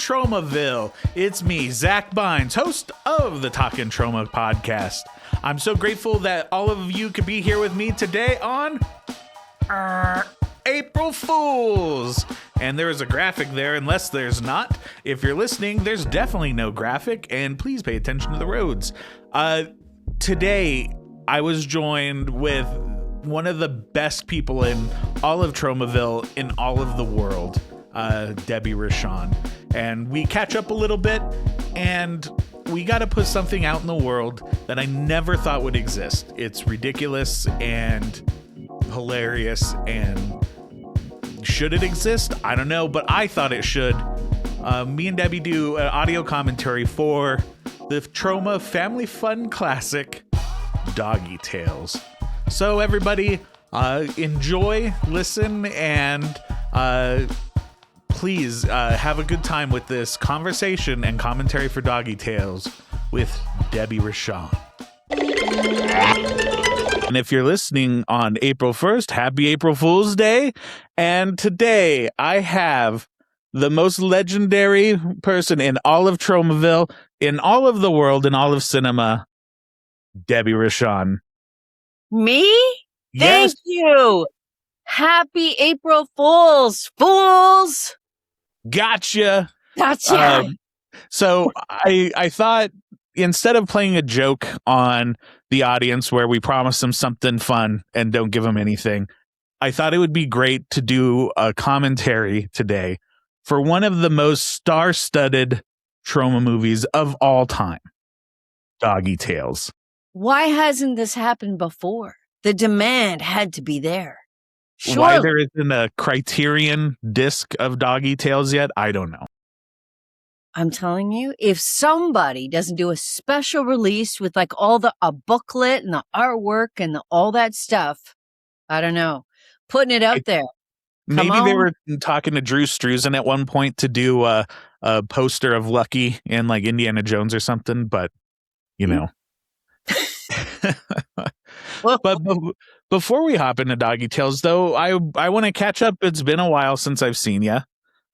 Tromaville. It's me, Zack Beins, host of the Talkin Troma podcast. I'm so grateful that all of you could be here with me today on April Fools. And there is a graphic there, unless there's not. If you're listening, there's definitely no graphic, and please pay attention to the roads. Today, I was joined with one of the best people in all of Tromaville, in all of the world, Debbie Rochon. And we catch up a little bit, and we got to put something out in the world that I never thought would exist. It's ridiculous and hilarious, and should it exist? I don't know, but I thought it should. Me and Debbie do an audio commentary for the Troma Family Fun Classic, Doggy Tales. So everybody, enjoy, listen, and please have a good time with this conversation and commentary for Doggy Tales with Debbie Rochon. And if you're listening on April 1st, happy April Fool's Day. And today I have the most legendary person in all of Tromaville, in all of the world, in all of cinema, Debbie Rochon. Me? Yes. Thank you. Happy April Fools. Fools. Gotcha. So I thought, instead of playing a joke on the audience where we promise them something fun and don't give them anything, I thought it would be great to do a commentary today for one of the most star-studded Troma movies of all time, Doggy Tales. why hasn't this happened before? The demand had to be there. Surely. Why there isn't a Criterion disc of Doggy Tales yet, I don't know. I'm telling you, if somebody doesn't do a special release with like all a booklet and the artwork and all that stuff, I don't know, putting it out there. Maybe they were talking to Drew Struzan at one point to do a poster of Lucky and like Indiana Jones or something, but you know. But before we hop into Doggy Tales, though, I want to catch up. It's been a while since I've seen you.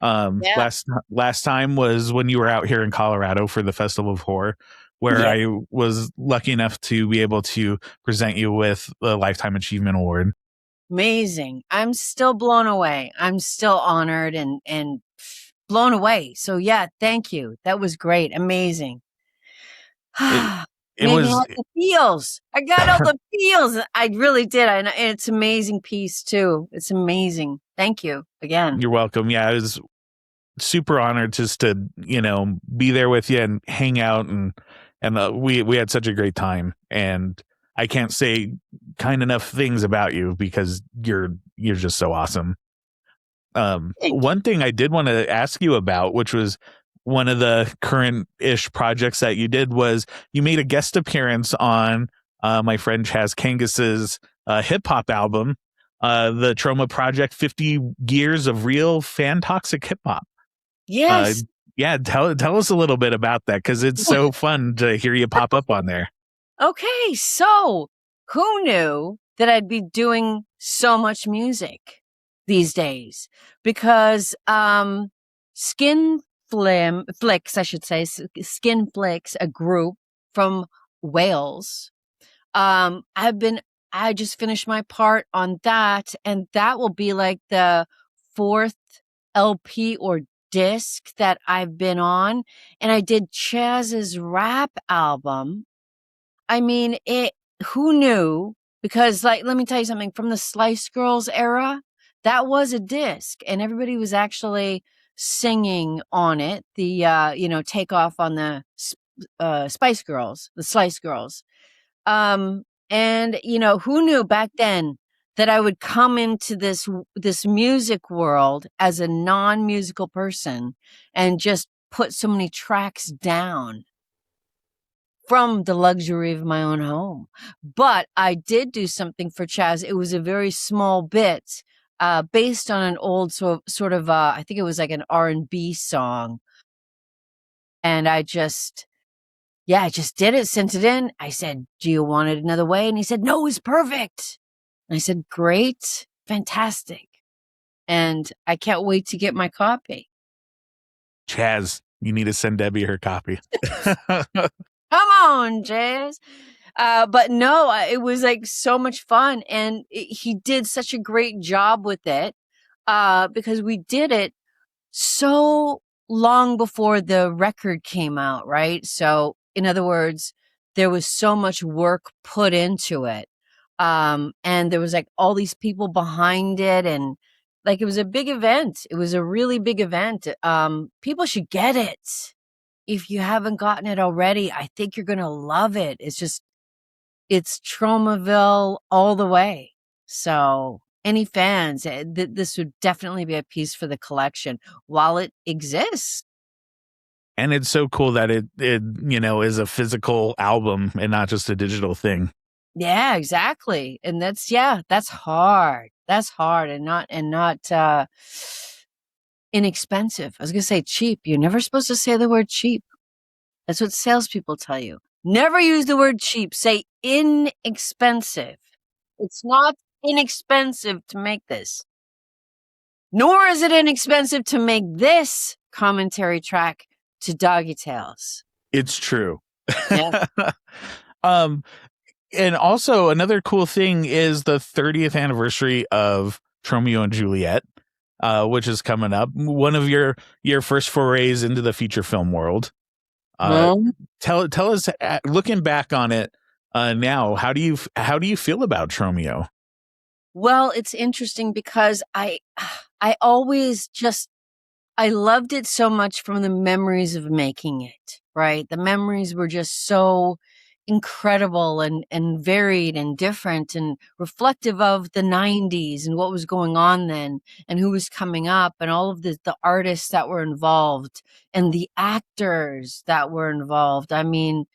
Last time was when you were out here in Colorado for the Festival of Horror, where I was lucky enough to be able to present you with the Lifetime Achievement Award. Amazing. I'm still blown away. I'm still honored and blown away. So yeah, thank you. That was great. Amazing. It was the feels. I got all the feels. I really did. And it's an amazing piece too. It's amazing. Thank you again. You're welcome. Yeah, I was super honored just to, be there with you and hang out, and we had such a great time. And I can't say kind enough things about you because you're just so awesome. One thing I did want to ask you about, which was one of the current-ish projects that you did, was you made a guest appearance on my friend Chaz Kangus's hip-hop album, the Troma Project 50 Years of Real Fan Toxic Hip-Hop. Yes. Tell us a little bit about that, because it's so fun to hear you pop up on there. Okay, so who knew that I'd be doing so much music these days? Because Skin Flicks, a group from Wales. I just finished my part on that, and that will be like the 4th LP or disc that I've been on. And I did Chaz's rap album. I mean, who knew? Because let me tell you something, from the Slice Girls era, that was a disc, and everybody was actually singing on it. The, takeoff on the Spice Girls, the Slice Girls. And, who knew back then that I would come into this music world as a non-musical person and just put so many tracks down from the luxury of my own home. But I did do something for Chaz. It was a very small bit, based on an old sort of I think it was like an R&B song. And I just did it, sent it in. I said, do you want it another way? And he said, no, it's perfect. And I said, great, fantastic. And I can't wait to get my copy. Chaz, you need to send Debbie her copy. Come on, Jazz. But no, it was like so much fun. And he did such a great job with it because we did it so long before the record came out, right? So, in other words, there was so much work put into it. And there was like all these people behind it, and like it was a big event. It was a really big event. People should get it. If you haven't gotten it already, I think you're going to love it. It's Tromaville all the way. So, any fans, this would definitely be a piece for the collection while it exists. And it's so cool that it is a physical album and not just a digital thing. Yeah, exactly. And that's hard. That's hard and not inexpensive. I was going to say cheap. You're never supposed to say the word cheap. That's what salespeople tell you. Never use the word cheap. Say inexpensive. It's not inexpensive to make this. Nor is it inexpensive to make this commentary track to Doggie Tails. It's true. Yeah. And also another cool thing is the 30th anniversary of Tromeo and Juliet, which is coming up. One of your first forays into the feature film world. Tell us, looking back on it now, how do you feel about Tromeo? Well, it's interesting because I always I loved it so much from the memories of making it, right? The memories were just so incredible and varied and different and reflective of the 90s and what was going on then and who was coming up and all of the artists that were involved and the actors that were involved. I mean,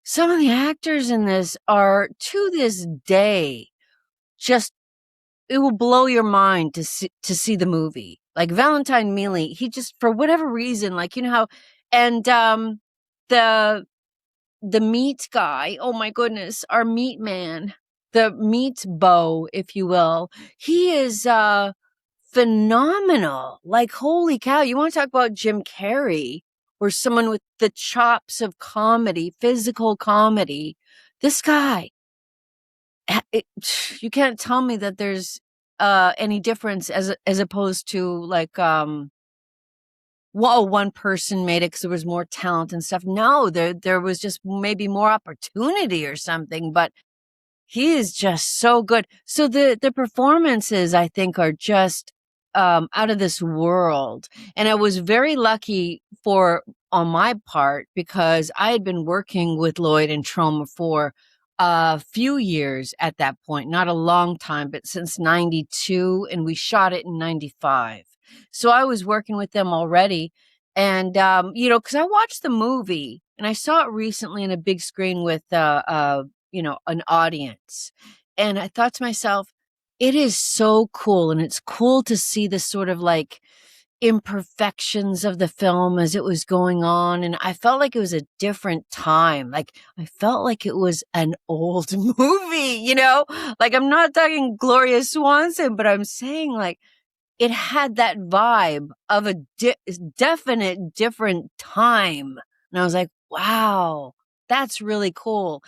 some of the actors in this are to this day just, it will blow your mind to see the movie. Like Valentine Mealy, he just, for whatever reason, like, you know how, and the meat guy, oh my goodness, our meat man, the meat bow, if you will, he is phenomenal. Like, holy cow, you want to talk about Jim Carrey or someone with the chops of comedy, physical comedy. This guy, you can't tell me that there's any difference as opposed to like one person made it because there was more talent and stuff. No, there was just maybe more opportunity or something, but he is just so good. So the performances, I think, are just out of this world. And I was very lucky on my part because I had been working with Lloyd and Troma for a few years at that point, not a long time, but since 92, and we shot it in 95. So I was working with them already. And, because I watched the movie and I saw it recently in a big screen with, an audience. And I thought to myself, it is so cool. And it's cool to see the sort of like imperfections of the film as it was going on. And I felt like it was a different time. Like I felt like it was an old movie, like I'm not talking Gloria Swanson, but I'm saying like it had that vibe of a definite different time. And I was like, wow, that's really cool.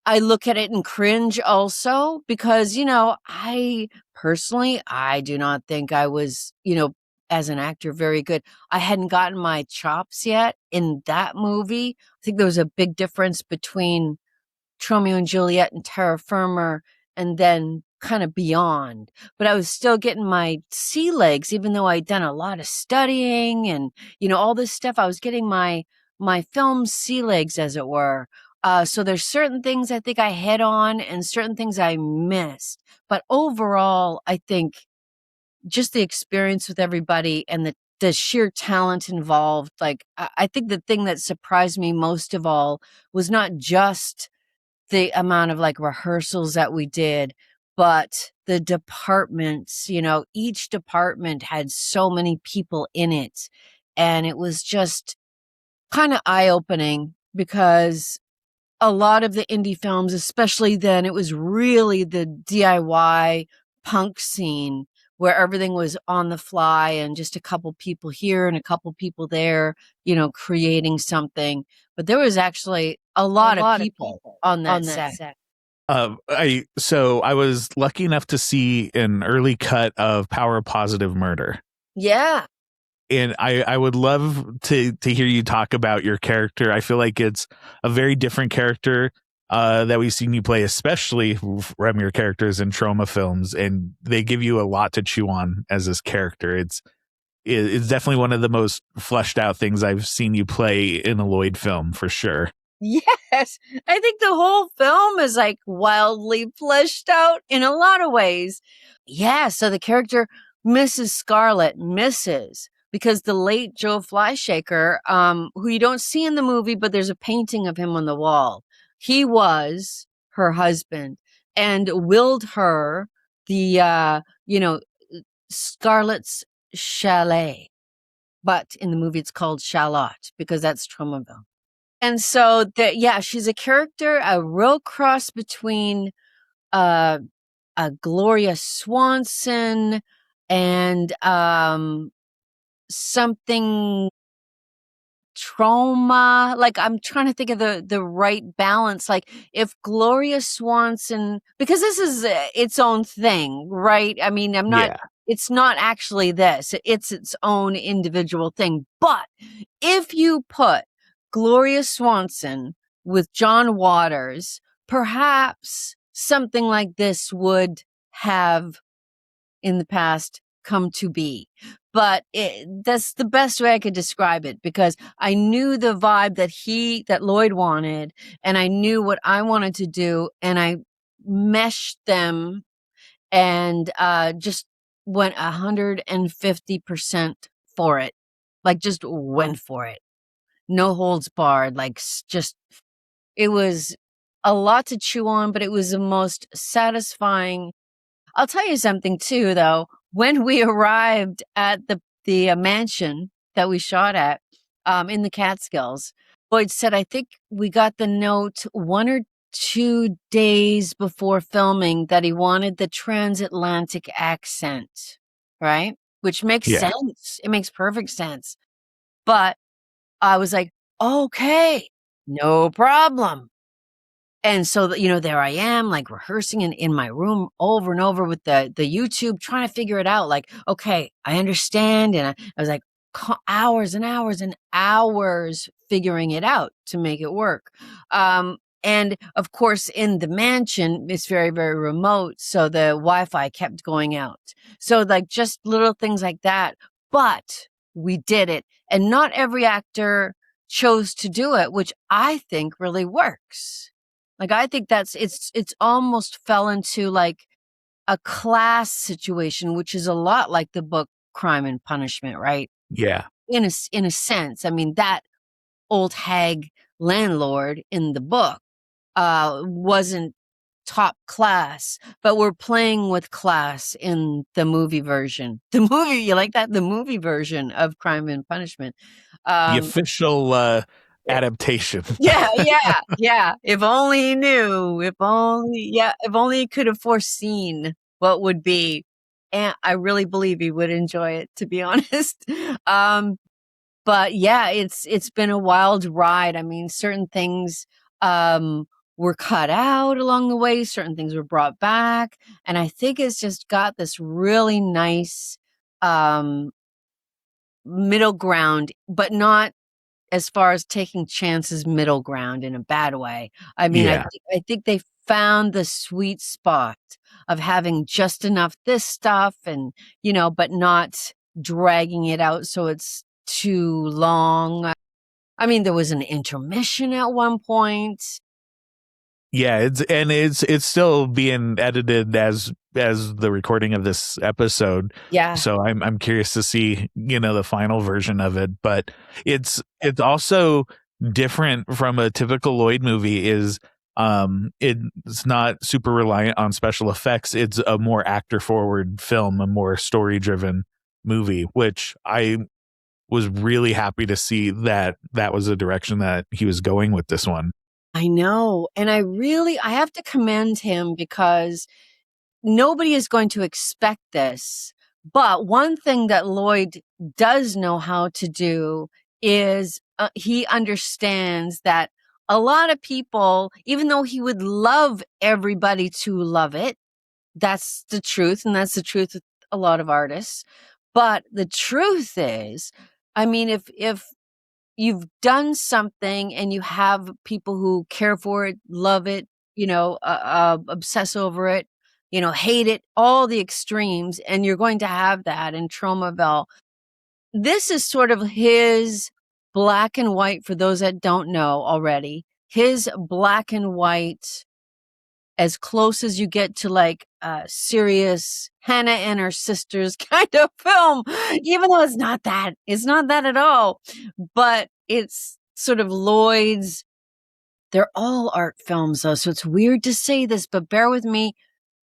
I look at it and cringe also because, I personally, I do not think I was, as an actor, very good. I hadn't gotten my chops yet in that movie. I think there was a big difference between Tromeo and Juliet and Terra Firma and then kind of beyond. But I was still getting my sea legs, even though I'd done a lot of studying and, all this stuff. I was getting my film sea legs, as it were. So there's certain things I think I hit on and certain things I missed. But overall, I think just the experience with everybody and the sheer talent involved, like I think the thing that surprised me most of all was not just the amount of like rehearsals that we did, but the departments, each department had so many people in it. And it was just kind of eye-opening because a lot of the indie films, especially then, it was really the DIY punk scene where everything was on the fly and just a couple people here and a couple people there, creating something. But there was actually a lot of people on that set. I was lucky enough to see an early cut of Power Positive Murder. Yeah. And I would love to hear you talk about your character. I feel like it's a very different character that we've seen you play, especially from your characters in Troma films, and they give you a lot to chew on as this character. It's definitely one of the most fleshed out things I've seen you play in a Lloyd film, for sure. Yes, I think the whole film is like wildly fleshed out in a lot of ways. Yeah, so the character Mrs. Scarlet misses because the late Joe Flyshaker, who you don't see in the movie, but there's a painting of him on the wall. He was her husband and willed her the, Scarlet's chalet. But in the movie, it's called Charlotte because that's Tromaville. And so, she's a character, a real cross between a Gloria Swanson and something Troma. Like, I'm trying to think of the right balance. Like, if Gloria Swanson, because this is its own thing, right? I mean, it's not actually this. It's its own individual thing. But if you put Gloria Swanson with John Waters, perhaps something like this would have in the past come to be. But that's the best way I could describe it, because I knew the vibe that Lloyd wanted, and I knew what I wanted to do, and I meshed them and just went 150% for it. Like, just went for it. No holds barred. Like, just, it was a lot to chew on, but it was the most satisfying. I'll tell you something too, though. When we arrived at the mansion that we shot at in the Catskills, Lloyd said, I think we got the note 1 or 2 days before filming that he wanted the transatlantic accent, right? Which makes sense. It makes perfect sense. But I was like, okay, no problem. And so, there I am, like, rehearsing in my room over and over with the YouTube, trying to figure it out. Like, okay, I understand. And I was like, hours and hours and hours figuring it out to make it work. And of course, in the mansion, it's very, very remote. So the Wi-Fi kept going out. So, like, just little things like that. But we did it. And not every actor chose to do it, which I think really works. Like, I think it's almost fell into like a class situation, which is a lot like the book Crime and Punishment, right? Yeah. In a sense. I mean, that old hag landlord in the book wasn't top class, but we're playing with class in the movie version. The movie, you like that? The movie version of Crime and Punishment. The official adaptation. Yeah. If only he knew. If only he could have foreseen what would be. And I really believe he would enjoy it, to be honest. But yeah, it's been a wild ride. I mean, certain things were cut out along the way, certain things were brought back, and I think it's just got this really nice middle ground, but not as far as taking chances middle ground in a bad way. I mean, I think they found the sweet spot of having just enough this stuff and, but not dragging it out so it's too long. I mean, there was an intermission at one point. Yeah, it's still being edited as the recording of this episode. Yeah. So I'm curious to see, the final version of it. But it's also different from a typical Lloyd movie. It's not super reliant on special effects. It's a more actor forward film, a more story driven movie, which I was really happy to see that was the direction that he was going with this one. I know. And I have to commend him because nobody is going to expect this. But one thing that Lloyd does know how to do is he understands that a lot of people, even though he would love everybody to love it, that's the truth. And that's the truth with a lot of artists. But the truth is, I mean, if you've done something and you have people who care for it, love it, obsess over it, hate it, all the extremes, and you're going to have that in Tromaville. This is sort of his black and white, for those that don't know already, his black and white, as close as you get to like a serious Hannah and her sisters kind of film, even though it's not that at all. But it's sort of Lloyd's, they're all art films though. So it's weird to say this, but bear with me.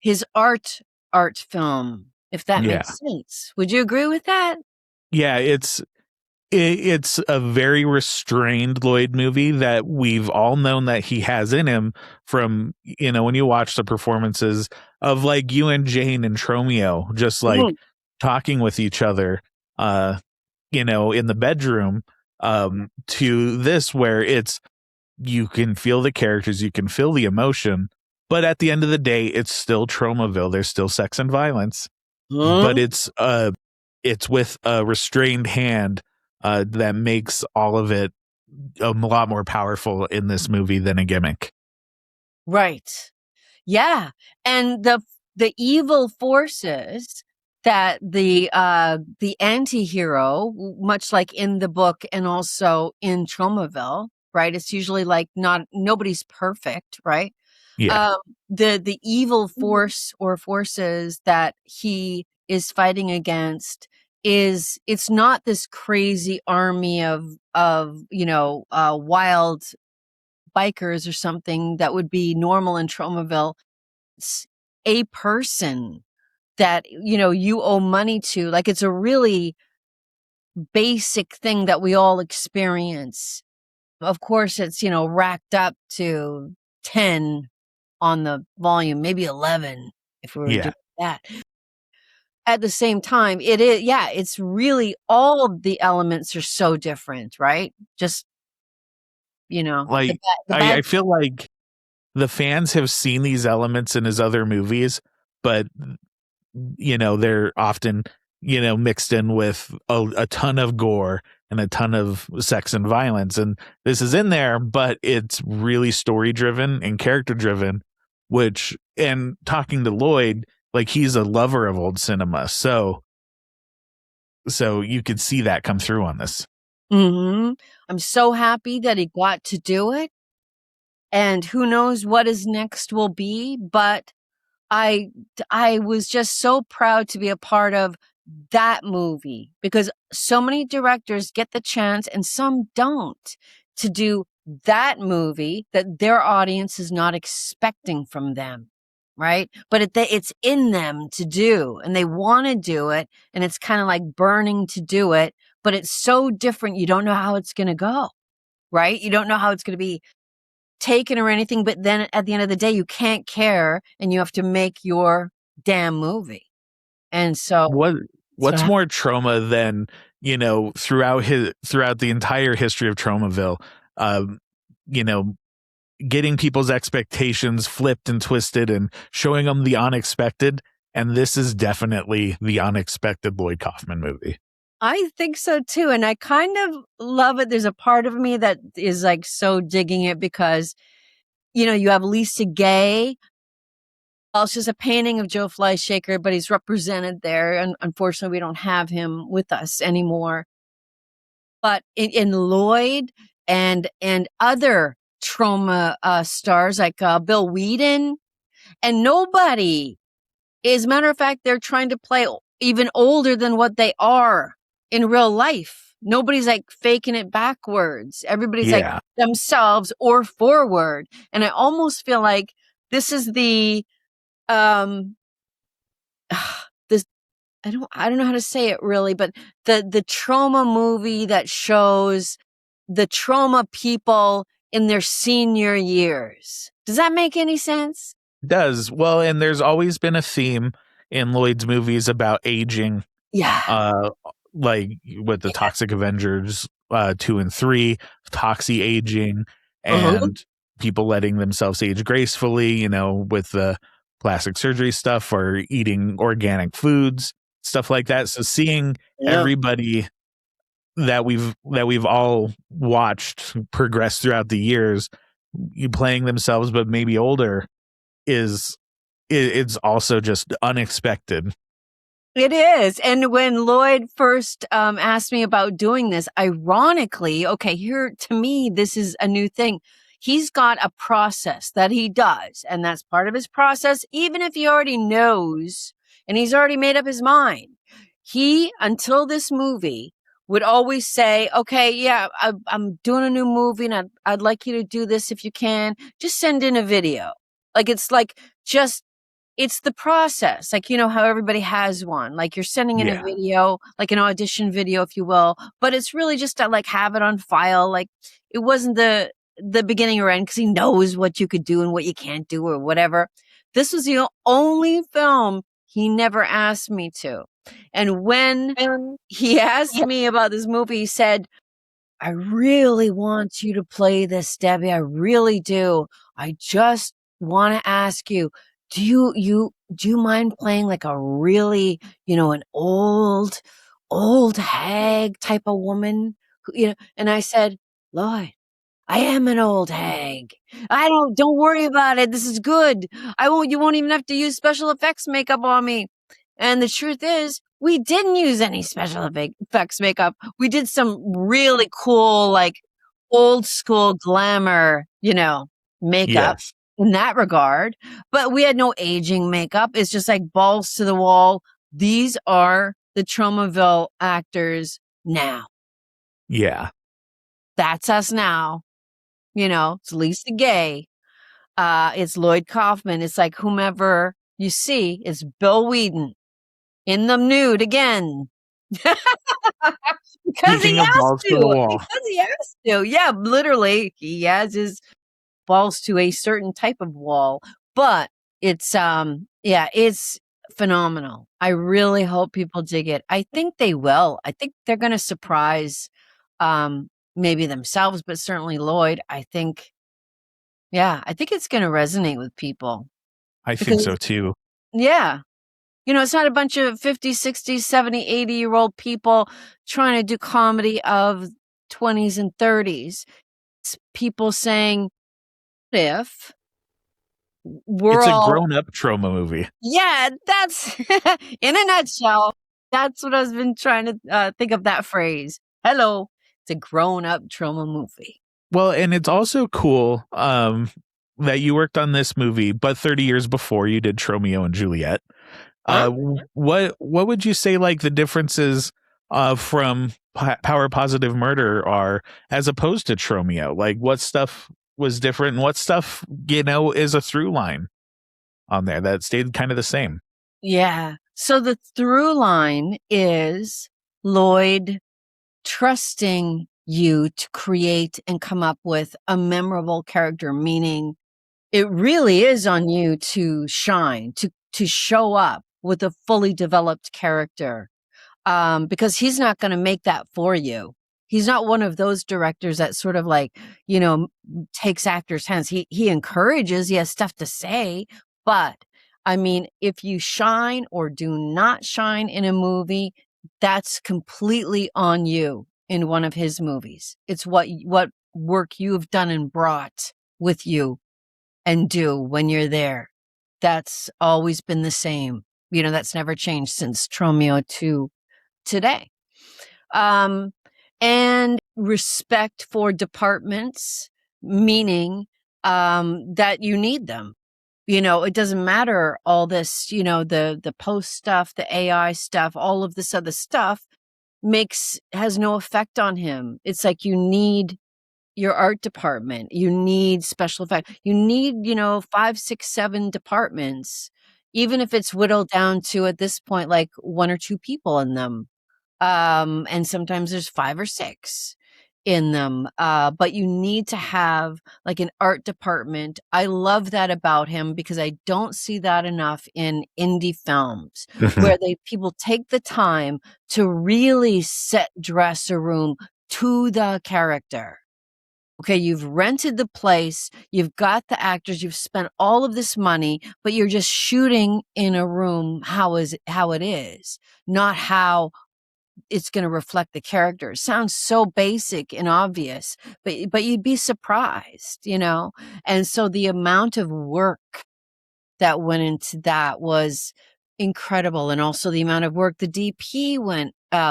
His art film, if that makes sense. Would you agree with that? Yeah, it's a very restrained Lloyd movie that we've all known that he has in him from, when you watch the performances of like you and Jane and Tromeo, just like talking with each other, in the bedroom, to this where you can feel the characters, you can feel the emotion, but at the end of the day, it's still Tromaville. There's still sex and violence, but it's with a restrained hand. That makes all of it a lot more powerful in this movie than a gimmick. Right. Yeah. And the evil forces that the anti-hero, much like in the book and also in Tromaville, right? It's usually like nobody's perfect, right? Yeah. The evil force or forces that he is fighting against it's not this crazy army of wild bikers or something that would be normal in Tromaville. It's a person that you owe money to. Like, it's a really basic thing that we all experience. Of course, it's racked up to 10 on the volume, maybe 11 if we were doing that. At the same time, it's really, all of the elements are so different, right? Just, like, I feel like the fans have seen these elements in his other movies, but, they're often, mixed in with a ton of gore and a ton of sex and violence. And this is in there, but it's really story driven and character driven, and talking to Lloyd, like, he's a lover of old cinema. So you could see that come through on this. I'm so happy that he got to do it. And who knows what his next will be. But I was just so proud to be a part of that movie, because so many directors get the chance and some don't, to do that movie that their audience is not expecting from them. Right. But it's in them to do, and they want to do it. And it's kind of like burning to do it, but it's so different. You don't know how it's going to go. Right. You don't know how it's going to be taken or anything. But then at the end of the day, you can't care, and you have to make your damn movie. And so what's more Troma than, throughout the entire history of Tromaville, getting people's expectations flipped and twisted and showing them the unexpected. And this is definitely the unexpected Lloyd Kaufman movie. I think so too. And I kind of love it. There's a part of me that is like so digging it because, you have Lisa Gay. Well, it's just a painting of Joe Flyshaker, but he's represented there. And unfortunately, we don't have him with us anymore. But in Lloyd and other Troma stars like Bill Whedon, and nobody, as a matter of fact, they're trying to play even older than what they are in real life. Nobody's like faking it backwards. Everybody's like themselves or forward. And I almost feel like this is the this, I don't know how to say it really, but the Troma movie that shows the Troma people in their senior years. Does that make any sense? does. Well, and there's always been a theme in Lloyd's movies about aging, Yeah. like with the Toxic Avengers 2 and 3, TOXIE aging, Uh-huh. and people letting themselves age gracefully, you know, with the plastic surgery stuff or eating organic foods, stuff like that. So seeing Yeah. everybody that we've all watched progress throughout the years, you playing themselves but maybe older, is it's also just unexpected. It is. And when Lloyd first asked me about doing this, ironically, okay, here to me, this is a new thing. He's got a process that he does, and that's part of his process, even if he already knows and he's already made up his mind. He, until this movie, would always say, okay, yeah, I'm doing a new movie and I'd like you to do this if you can. Just send in a video. It's like just it's the process. Like, you know how everybody has one. Like you're sending in a Yeah. video, like an audition video, if you will, but it's really just to like have it on file. Like it wasn't the beginning or end because he knows what you could do and what you can't do or whatever. This was the only film he never asked me to. And when he asked me about this movie, he said, I really want you to play this, Debbie. I really do. I just want to ask you, do you mind playing like a really, an old hag type of woman? And I said, Lloyd, I am an old hag. Don't worry about it. This is good. You won't even have to use special effects makeup on me. And the truth is, we didn't use any special effects makeup. We did some really cool, like old school glamour, makeup Yes. in that regard. But we had no aging makeup. It's just like balls to the wall. These are the Tromaville actors now. Yeah. That's us now. It's Lisa Gay. It's Lloyd Kaufman. It's like whomever you see is Bill Whedon in the nude again. Because he Speaking of has balls to the to. wall. Because he has to. Yeah, literally, he has his balls to a certain type of wall. But it's it's phenomenal. I really hope people dig it. I think they will. I think they're going to surprise maybe themselves, but certainly Lloyd. I think it's going to resonate with people. I think Because so too. yeah, it's not a bunch of 50, 60, 70, 80-year-old people trying to do comedy of 20s and 30s. It's people saying, if we're It's a all, grown-up trauma movie. yeah, that's in a nutshell. That's what I've been trying to think of that phrase. Hello, it's a grown-up trauma movie. Well, and it's also cool that you worked on this movie, but 30 years before you did Tromeo and Juliet. Huh? What would you say like the differences from Power Positive Murder are as opposed to Tromeo? Like what stuff was different and what stuff, is a through line on there that stayed kind of the same? Yeah. So the through line is Lloyd trusting you to create and come up with a memorable character, meaning it really is on you to shine, to show up with a fully developed character, because he's not going to make that for you. He's not one of those directors that sort of like, takes actors' hands. He encourages, he has stuff to say, but I mean, if you shine or do not shine in a movie, that's completely on you in one of his movies. It's what work you have done and brought with you and do when you're there. That's always been the same. That's never changed since Tromeo to today. And respect for departments, meaning that you need them. It doesn't matter all this, the post stuff, the AI stuff, all of this other stuff has no effect on him. It's like you need your art department, you need special effects, you need, 5, 6, 7 departments, even if it's whittled down to at this point, like 1 or 2 people in them. And sometimes there's 5 or 6. in them. But you need to have like an art department. I love that about him because I don't see that enough in indie films where people take the time to really dress a room to the character. Okay, you've rented the place, you've got the actors, you've spent all of this money, but you're just shooting in a room how it is, not how it's going to reflect the character. It sounds so basic and obvious, but you'd be surprised, you know? And so the amount of work that went into that was incredible. And also the amount of work the DP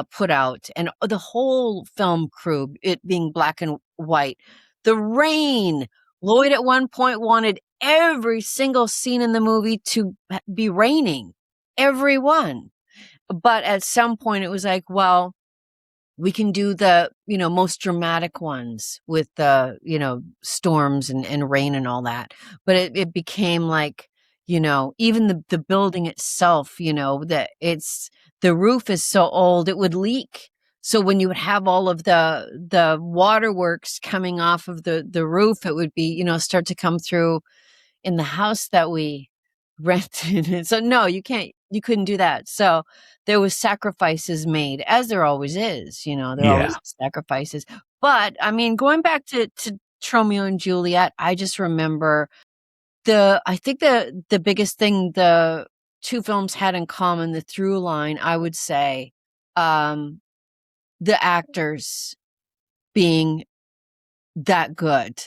put out, and the whole film crew, it being black and white. The rain. Lloyd at one point wanted every single scene in the movie to be raining. Every one. But at some point it was like, well, we can do the, most dramatic ones with the, storms and rain and all that. But it became like, even the building itself, that the roof is so old, it would leak. So when you would have all of the waterworks coming off of the roof, it would be, start to come through in the house that we rented. So no, you couldn't do that. So there was sacrifices made, as there always is, there are always sacrifices. But I mean, going back to Tromeo and Juliet, I just remember I think the biggest thing the two films had in common, the through line, I would say, the actors being that good,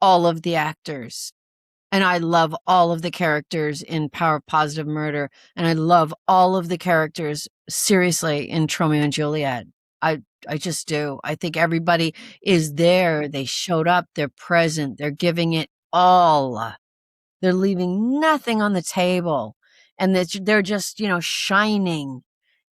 all of the actors. And I love all of the characters in Power of Positive Murder. And I love all of the characters, seriously, in Tromeo and Juliet. I just do. I think everybody is there. They showed up. They're present. They're giving it all. They're leaving nothing on the table. And they're just, shining.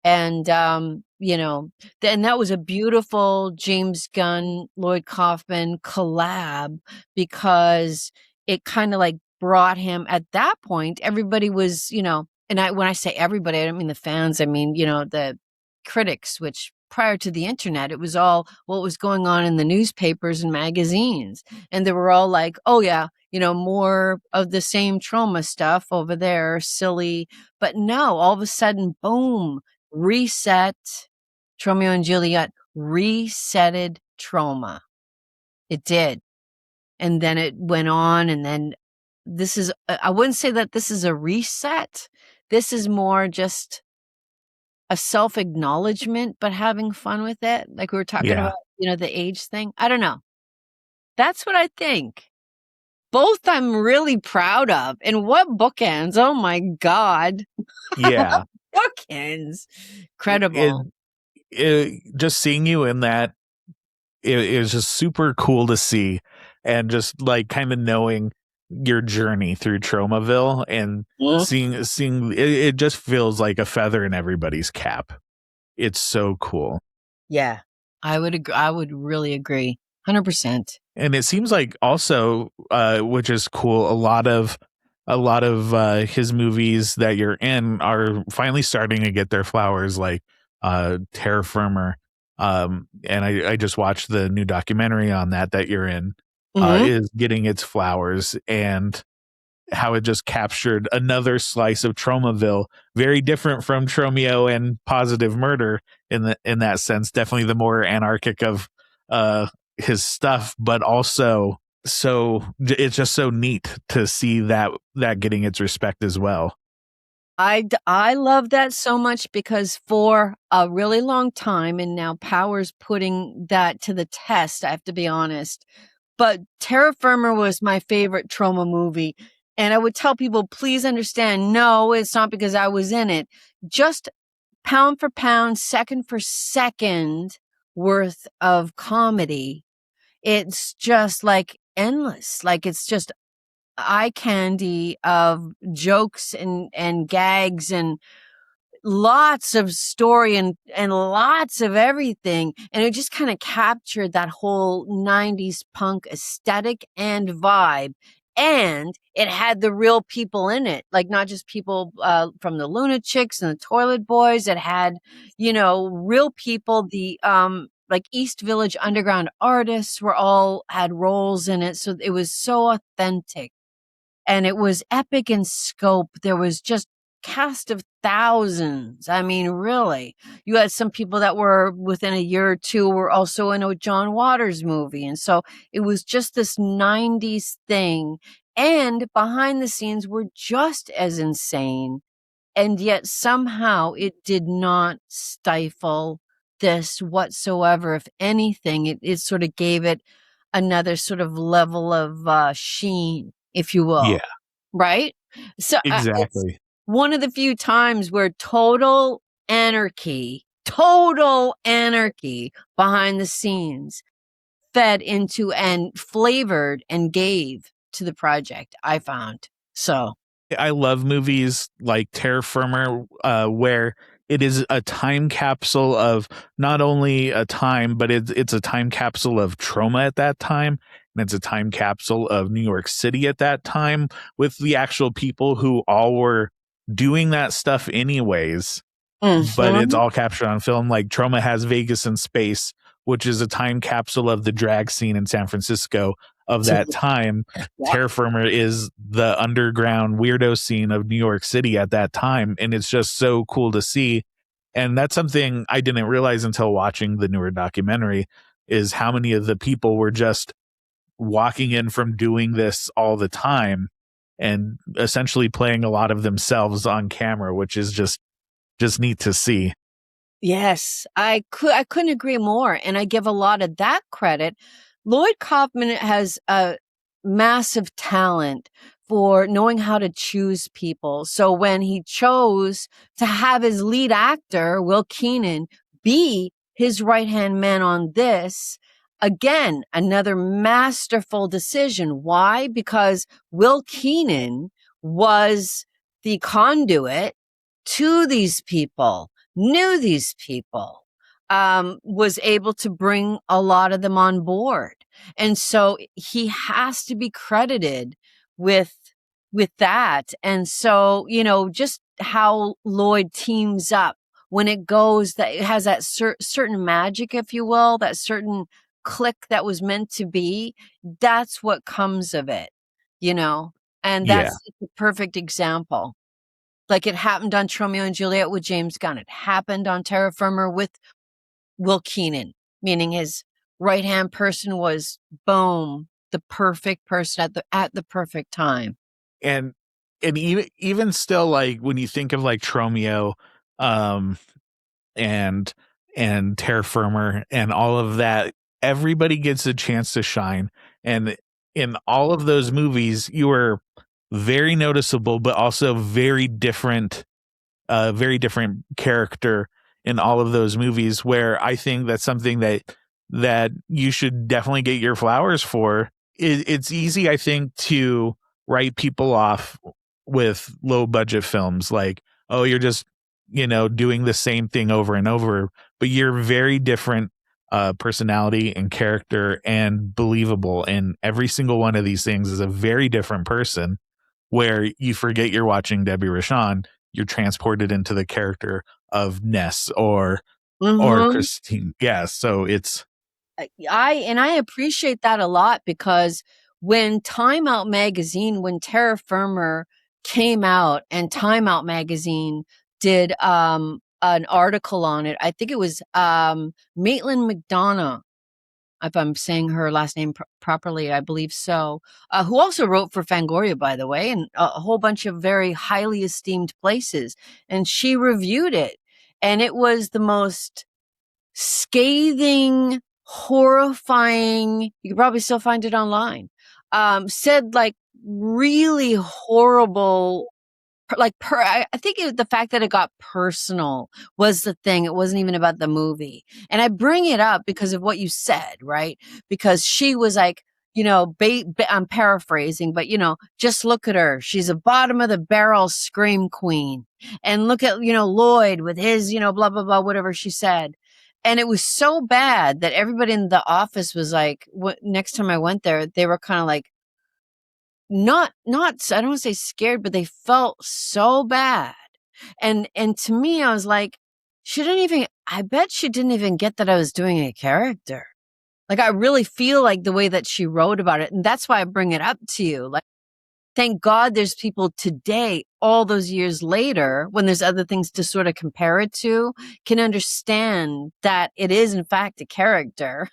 And, and that was a beautiful James Gunn, Lloyd Kaufman collab, because it kind of like brought him at that point. Everybody was, when I say everybody, I don't mean the fans. I mean, the critics, which prior to the internet, it was all what was going on in the newspapers and magazines. And they were all like, oh yeah, more of the same Troma stuff over there, silly. But no, all of a sudden, boom, reset. Tromeo and Juliet resetted Troma. It did. And then it went on, and then I wouldn't say that this is a reset. This is more just a self-acknowledgement, but having fun with it. Like we were talking about, the age thing. I don't know. That's what I think. Both I'm really proud of. And what bookends? Oh my God. Yeah. Bookends. Incredible. Just seeing you in that, it was just super cool to see, and just like kind of knowing your journey through Tromaville and seeing it just feels like a feather in everybody's cap. It's so cool. Yeah, I would agree. I would really agree. 100%. And it seems like also, which is cool, a lot of his movies that you're in are finally starting to get their flowers, like Terra Firma. And I just watched the new documentary on that you're in, is getting its flowers, and how it just captured another slice of Tromaville, very different from Tromeo and Positive Murder in that sense. Definitely the more anarchic of his stuff, but also it's just so neat to see that getting its respect as well. I love that so much, because for a really long time, and now Power's putting that to the test, I have to be honest, but Terra Firma was my favorite Troma movie. And I would tell people, please understand, no, it's not because I was in it. Just pound for pound, second for second worth of comedy. It's just like endless. Like it's just eye candy of jokes and gags and lots of story and lots of everything. And it just kind of captured that whole 90s punk aesthetic and vibe. And it had the real people in it, like not just people from the Lunatics and the Toilet Boys. It had, real people. The like East Village Underground artists were all had roles in it. So it was so authentic and it was epic in scope. There was just cast of thousands. I mean, really, you had some people that were within a year or two were also in a John Waters movie. And so it was just this 90s thing. And behind the scenes were just as insane. And yet somehow it did not stifle this whatsoever. If anything, it sort of gave it another sort of level of sheen, if you will. Yeah, Right? So it's exactly. one of the few times where total anarchy behind the scenes fed into and flavored and gave to the project, I found. So, I love movies like Terra Firma, where it is a time capsule of not only a time, but it's a time capsule of trauma at that time. And it's a time capsule of New York City at that time with the actual people who all were doing that stuff anyways. But it's mhm. all captured on film. Like Troma has Vegas in Space, which is a time capsule of the drag scene in San Francisco of that time. Yeah. Terra Firma is the underground weirdo scene of New York City at that time. And it's just so cool to see. And that's something I didn't realize until watching the newer documentary is how many of the people were just walking in from doing this all the time and essentially playing a lot of themselves on camera, which is just neat to see. Yes, I couldn't agree more, and I give a lot of that credit. Lloyd Kaufman has a massive talent for knowing how to choose people. So when he chose to have his lead actor, Will Keenan, be his right-hand man on this, again, another masterful decision. Why? Because Will Keenan was the conduit to these people, knew these people, was able to bring a lot of them on board. And so he has to be credited with that. And so, just how Lloyd teams up when it goes, that it has that certain magic, if you will, that certain click that was meant to be. That's what comes of it, and Yeah. that's the perfect example. Like it happened on Tromeo and Juliet with James Gunn. It happened on Terra Firma with Will Keenan, meaning his right hand person was boom, the perfect person at the perfect time. And even still, like when you think of like Tromeo, um and Terra Firma and all of that, everybody gets a chance to shine. And in all of those movies, you were very noticeable, but also very different character in all of those movies, where I think that's something that you should definitely get your flowers for. It's easy, I think, to write people off with low budget films like, oh, you're just, doing the same thing over and over, but you're very different personality and character and believable. And every single one of these things is a very different person, where you forget you're watching Debbie Rochon, you're transported into the character of Ness or Mhm. Christine. Yeah, so it's I appreciate that a lot because when when Terra Firma came out and Time Out magazine did an article on it, I think it was Maitland McDonough, if I'm saying her last name properly, I believe so, who also wrote for Fangoria, by the way, and a whole bunch of very highly esteemed places. And she reviewed it, and it was the most scathing, horrifying. You can probably still find it online. Said like really horrible, I think the fact that it got personal was the thing. It wasn't even about the movie. And I bring it up because of what you said, right? Because she was like, I'm paraphrasing, but just look at her. She's a bottom of the barrel scream queen. And look at, Lloyd with his, blah, blah, blah, whatever she said. And it was so bad that everybody in the office was like, next time I went there, they were kind of like, not I don't want to say scared, but they felt so bad. And to me, I was like, I bet she didn't even get that I was doing a character. Like, I really feel like the way that she wrote about it. And that's why I bring it up to you. Like, thank God there's people today, all those years later, when there's other things to sort of compare it to, can understand that it is, in fact, a character.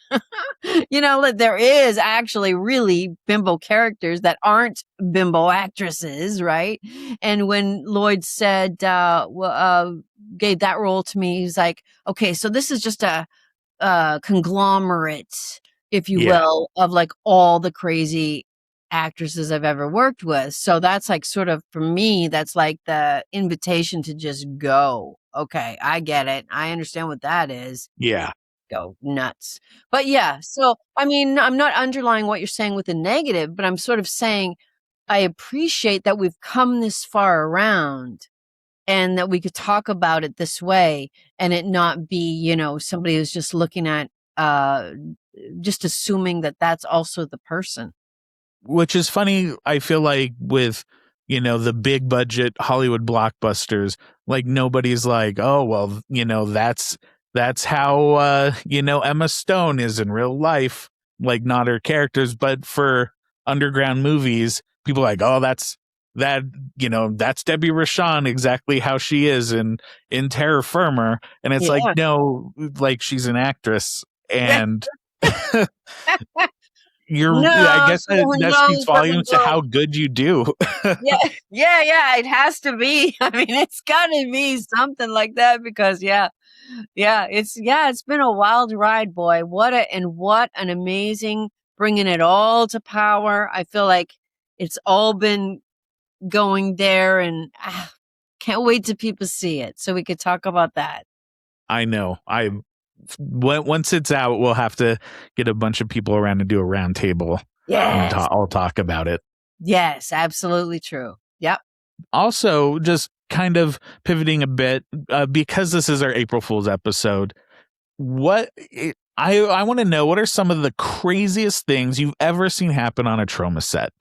Like there is actually really bimbo characters that aren't bimbo actresses, right? And when Lloyd said, gave that role to me, he's like, okay, so this is just a conglomerate, if you Yeah. will, of like all the crazy actresses I've ever worked with. So that's like sort of for me, that's like the invitation to just go. Okay, I get it. I understand what that is. Yeah. Go nuts. But yeah, so I mean, I'm not underlying what you're saying with the negative, but I'm sort of saying I appreciate that we've come this far around and that we could talk about it this way and it not be, somebody who's just looking at, just assuming that that's also the person. Which is funny, I feel like with, the big budget Hollywood blockbusters, like nobody's like, oh, well, that's how, Emma Stone is in real life, like not her characters. But for underground movies, people are like, oh, that's Debbie Rochon, exactly how she is in Terra Firma. And it's like, Yeah. no, like she's an actress. And I No, guess that speaks volumes to how good you do. Yeah, yeah, it has to be. I mean, it's got to be something like that because, it's been a wild ride, boy. What an amazing bringing it all to power. I feel like it's all been going there, and can't wait till people see it so we could talk about that. I know. Once it's out, we'll have to get a bunch of people around and do a round table. Yes. And I'll talk about it. Yes, absolutely true. Yep. Also, just kind of pivoting a bit, because this is our April Fool's episode, I want to know, what are some of the craziest things you've ever seen happen on a Troma set?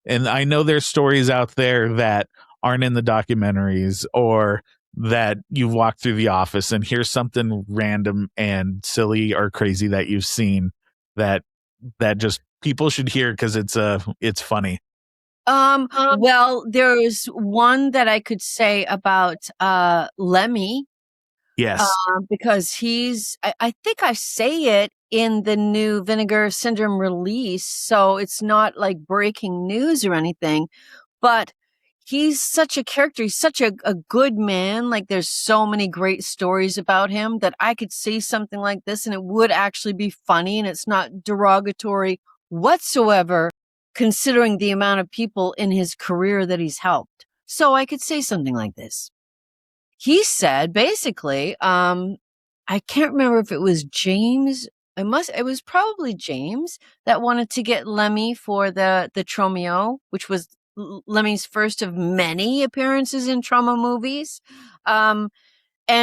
And I know there's stories out there that aren't in the documentaries, or that you've walked through the office and here's something random and silly or crazy that you've seen that just people should hear because it's funny. Well, there's one that I could say about Lemmy. Yes. Because I think I say it in the new Vinegar Syndrome release, so it's not like breaking news or anything, but he's such a character. He's such a good man. Like, there's so many great stories about him that I could say something like this and it would actually be funny and it's not derogatory whatsoever, considering the amount of people in his career that he's helped. So I could say something like this. He said basically, I can't remember if it was James. It was probably James that wanted to get Lemmy for the Tromeo, which was Lemmy's first of many appearances in Troma movies. And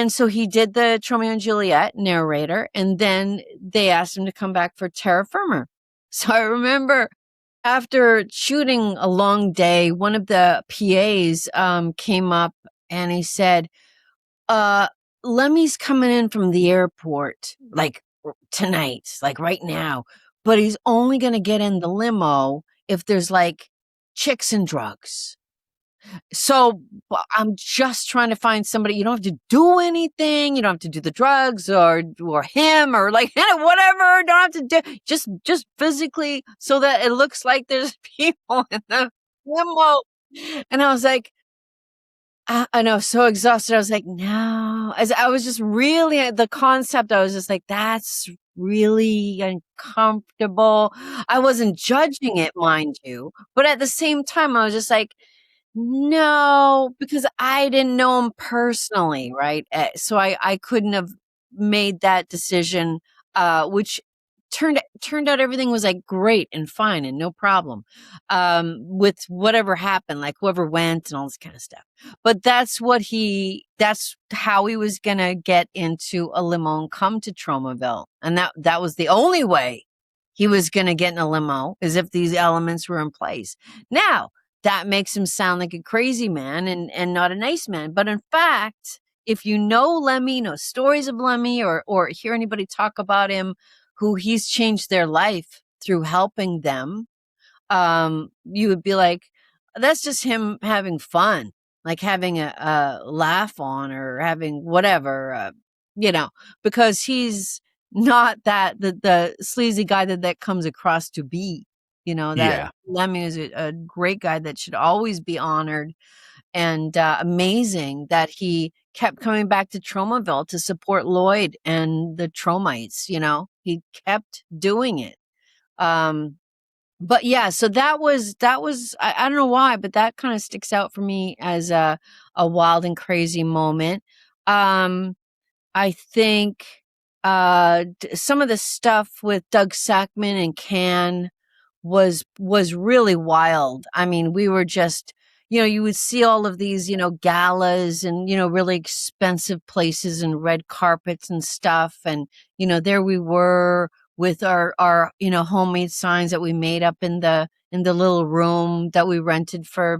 so he did the Tromeo and Juliet narrator, and then they asked him to come back for Terra Firma. So I remember after shooting a long day, one of the PAs came up and he said, Lemmy's coming in from the airport, like tonight, like right now, but he's only going to get in the limo if there's like chicks and drugs. So I'm just trying to find somebody. You don't have to do anything. You don't have to do the drugs or him or like whatever. Don't have to do just physically so that it looks like there's people in the limo. And I was like, I know, so exhausted. I was like, no. As I was just really, the concept, I was just like, that's really uncomfortable. I wasn't judging it, mind you. But at the same time, I was just like, no, because I didn't know him personally, right? So I couldn't have made that decision, which turned out everything was like great and fine and no problem, with whatever happened, like whoever went and all this kind of stuff. But that's how he was gonna get into a limo and come to Tromaville, and that was the only way he was gonna get in a limo, is if these elements were in place. Now that makes him sound like a crazy man and not a nice man, but in fact, if you know Lemmy, know stories of Lemmy, or hear anybody talk about him, who he's changed their life through helping them, you would be like, that's just him having fun, like having a laugh on, or having whatever, because he's not the sleazy guy that comes across to be. That Yeah. Lemmy is a great guy that should always be honored, and amazing that he kept coming back to Tromaville to support Lloyd and the Tromites. He kept doing it. But yeah, so that was I don't know why, but that kind of sticks out for me as a wild and crazy moment. Um, I think some of the stuff with Doug Sackman and Can was really wild. I mean, we were just, you would see all of these, galas and, really expensive places and red carpets and stuff. And, there we were with our, homemade signs that we made up in the little room that we rented for,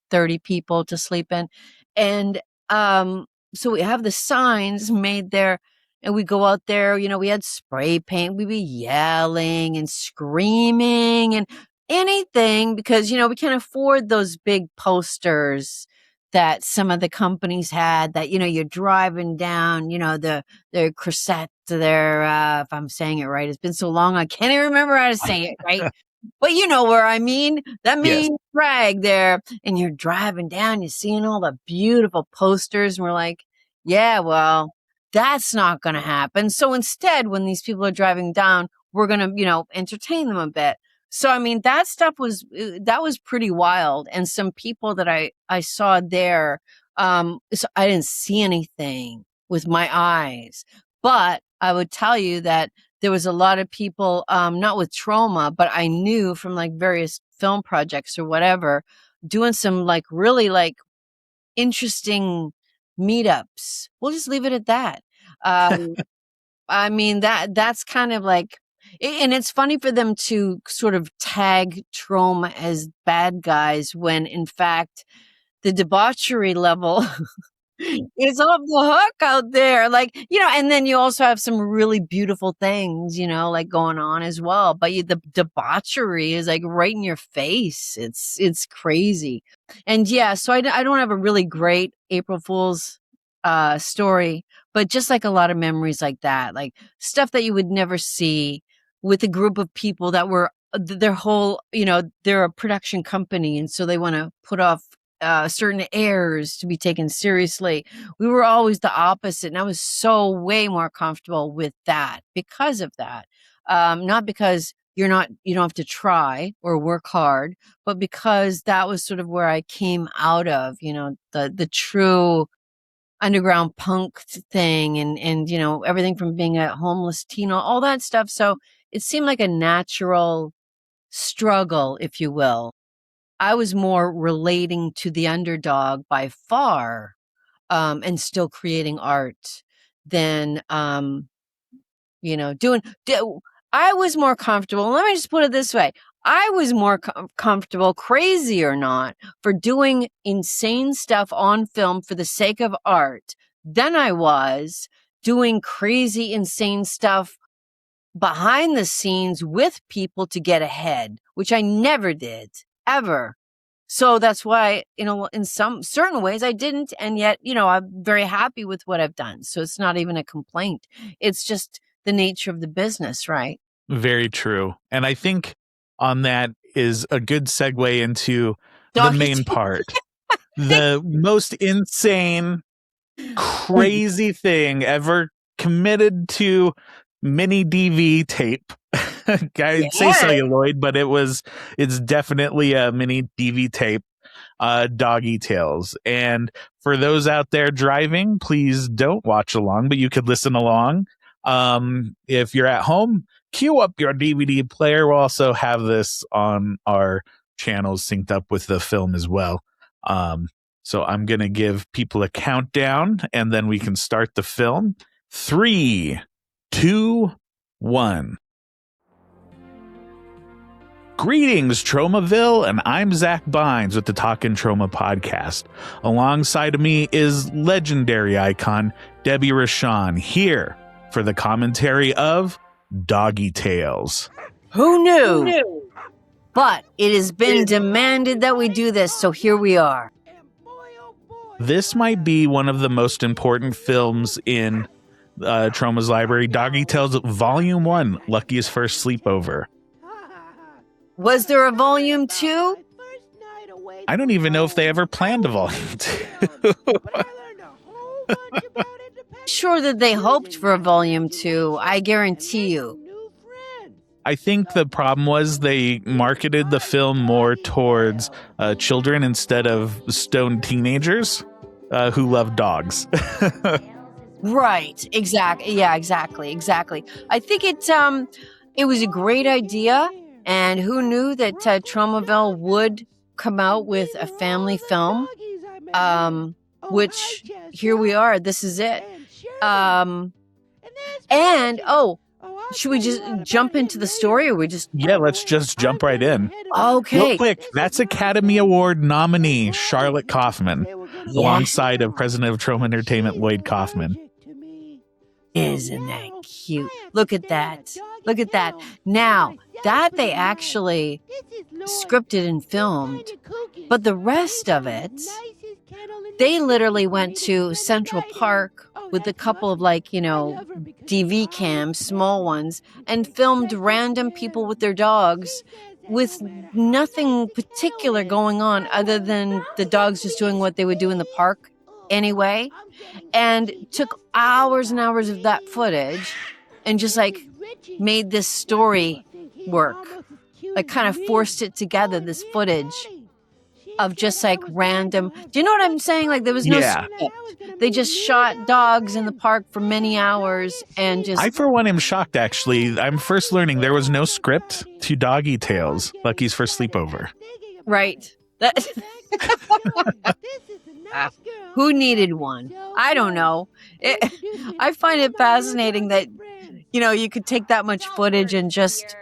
30 people to sleep in. And, so we have the signs made there, and we go out there, we had spray paint, we'd be yelling and screaming and anything because, we can't afford those big posters that some of the companies had that, you're driving down, the Crusette there, if I'm saying it right. It's been so long, I can't even remember how to say it, right? But you know where I mean. That Yes. means drag there. And you're driving down, you're seeing all the beautiful posters, and we're like, yeah, well, that's not going to happen. So instead, when these people are driving down, we're going to, entertain them a bit. So, I mean, that was pretty wild. And some people that I saw there, so I didn't see anything with my eyes, but I would tell you that there was a lot of people, not with trauma, but I knew from like various film projects or whatever, doing some like really like interesting meetups. We'll just leave it at that. Um, I mean, that's kind of like, and it's funny for them to sort of tag Troma as bad guys when in fact the debauchery level is off the hook out there. Like, and then you also have some really beautiful things, like going on as well. But the debauchery is like right in your face. It's crazy. And yeah, so I don't have a really great April Fool's story, but just like a lot of memories like that, like stuff that you would never see with a group of people that were their whole, they're a production company. And so they want to put off certain airs to be taken seriously. We were always the opposite. And I was so way more comfortable with that because of that. Not because you don't have to try or work hard, but because that was sort of where I came out of, the true underground punk thing and, everything from being a homeless teen, all that stuff. So it seemed like a natural struggle, if you will. I was more relating to the underdog by far, and still creating art than, I was more comfortable. Let me just put it this way. I was more comfortable, crazy or not, for doing insane stuff on film for the sake of art than I was doing crazy, insane stuff behind the scenes with people to get ahead, which I never did, ever. So that's why, in some certain ways I didn't. And yet, I'm very happy with what I've done. So it's not even a complaint. It's just the nature of the business, right? Very true. And I think on that is a good segue into the Doggy main tail. part. The most insane, crazy thing ever committed to mini DV tape. I'd say Yeah. celluloid, but it's definitely a mini DV tape, Doggy Tails. And for those out there driving, please don't watch along, but you could listen along. If you're at home, queue up your DVD player. We'll also have this on our channels synced up with the film as well. So I'm going to give people a countdown and then we can start the film. 3, 2, 1. Greetings, Tromaville, and I'm Zack Beins with the Talkin Troma podcast. Alongside of me is legendary icon Debbie Rochon, here for the commentary of Doggie Tails. Who knew? But it has been demanded that we do this, so here we are. This might be one of the most important films in Troma's library, Doggie Tails Volume 1, Lucky's First Sleepover. Was there a volume 2? I don't even know if they ever planned a volume 2. Sure that they hoped for a volume 2, I guarantee you. I think the problem was they marketed the film more towards children instead of stoned teenagers who love dogs. Right, exactly. Yeah, exactly. I think it was a great idea, and who knew that Tromaville would come out with a family film, which here we are. This is it. Should we just jump into the story, or we just... Yeah, let's just jump right in. Okay. Real quick, that's Academy Award nominee Charlotte Kaufman, alongside of President of Troma Entertainment Lloyd Kaufman. Isn't that cute? Look at that. Now, that they actually scripted and filmed, but the rest of it, they literally went to Central Park with a couple of DV cams, small ones, and filmed random people with their dogs with nothing particular going on other than the dogs just doing what they would do in the park anyway, and took hours and hours of that footage and just made this story work. Kind of forced it together, this footage of just random. Do you know what I'm saying? There was no script. They just shot dogs in the park for many hours and just... I, for one, am shocked, actually. I'm first learning there was no script to Doggie Tails, Lucky's First Sleepover. Right. Who needed one? I don't know. I find it fascinating that, you could take that much footage and just,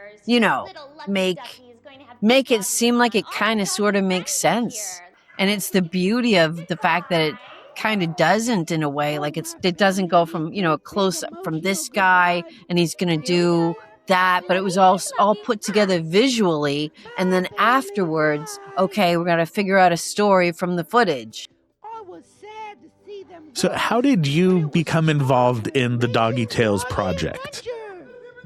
make it seem like it kind of sort of makes sense. And it's the beauty of the fact that it kind of doesn't, in a way. It doesn't go from, a close up from this guy and he's going to do that, but it was all put together visually. And then afterwards, okay, we're going to figure out a story from the footage. So how did you become involved in the Doggie Tails project?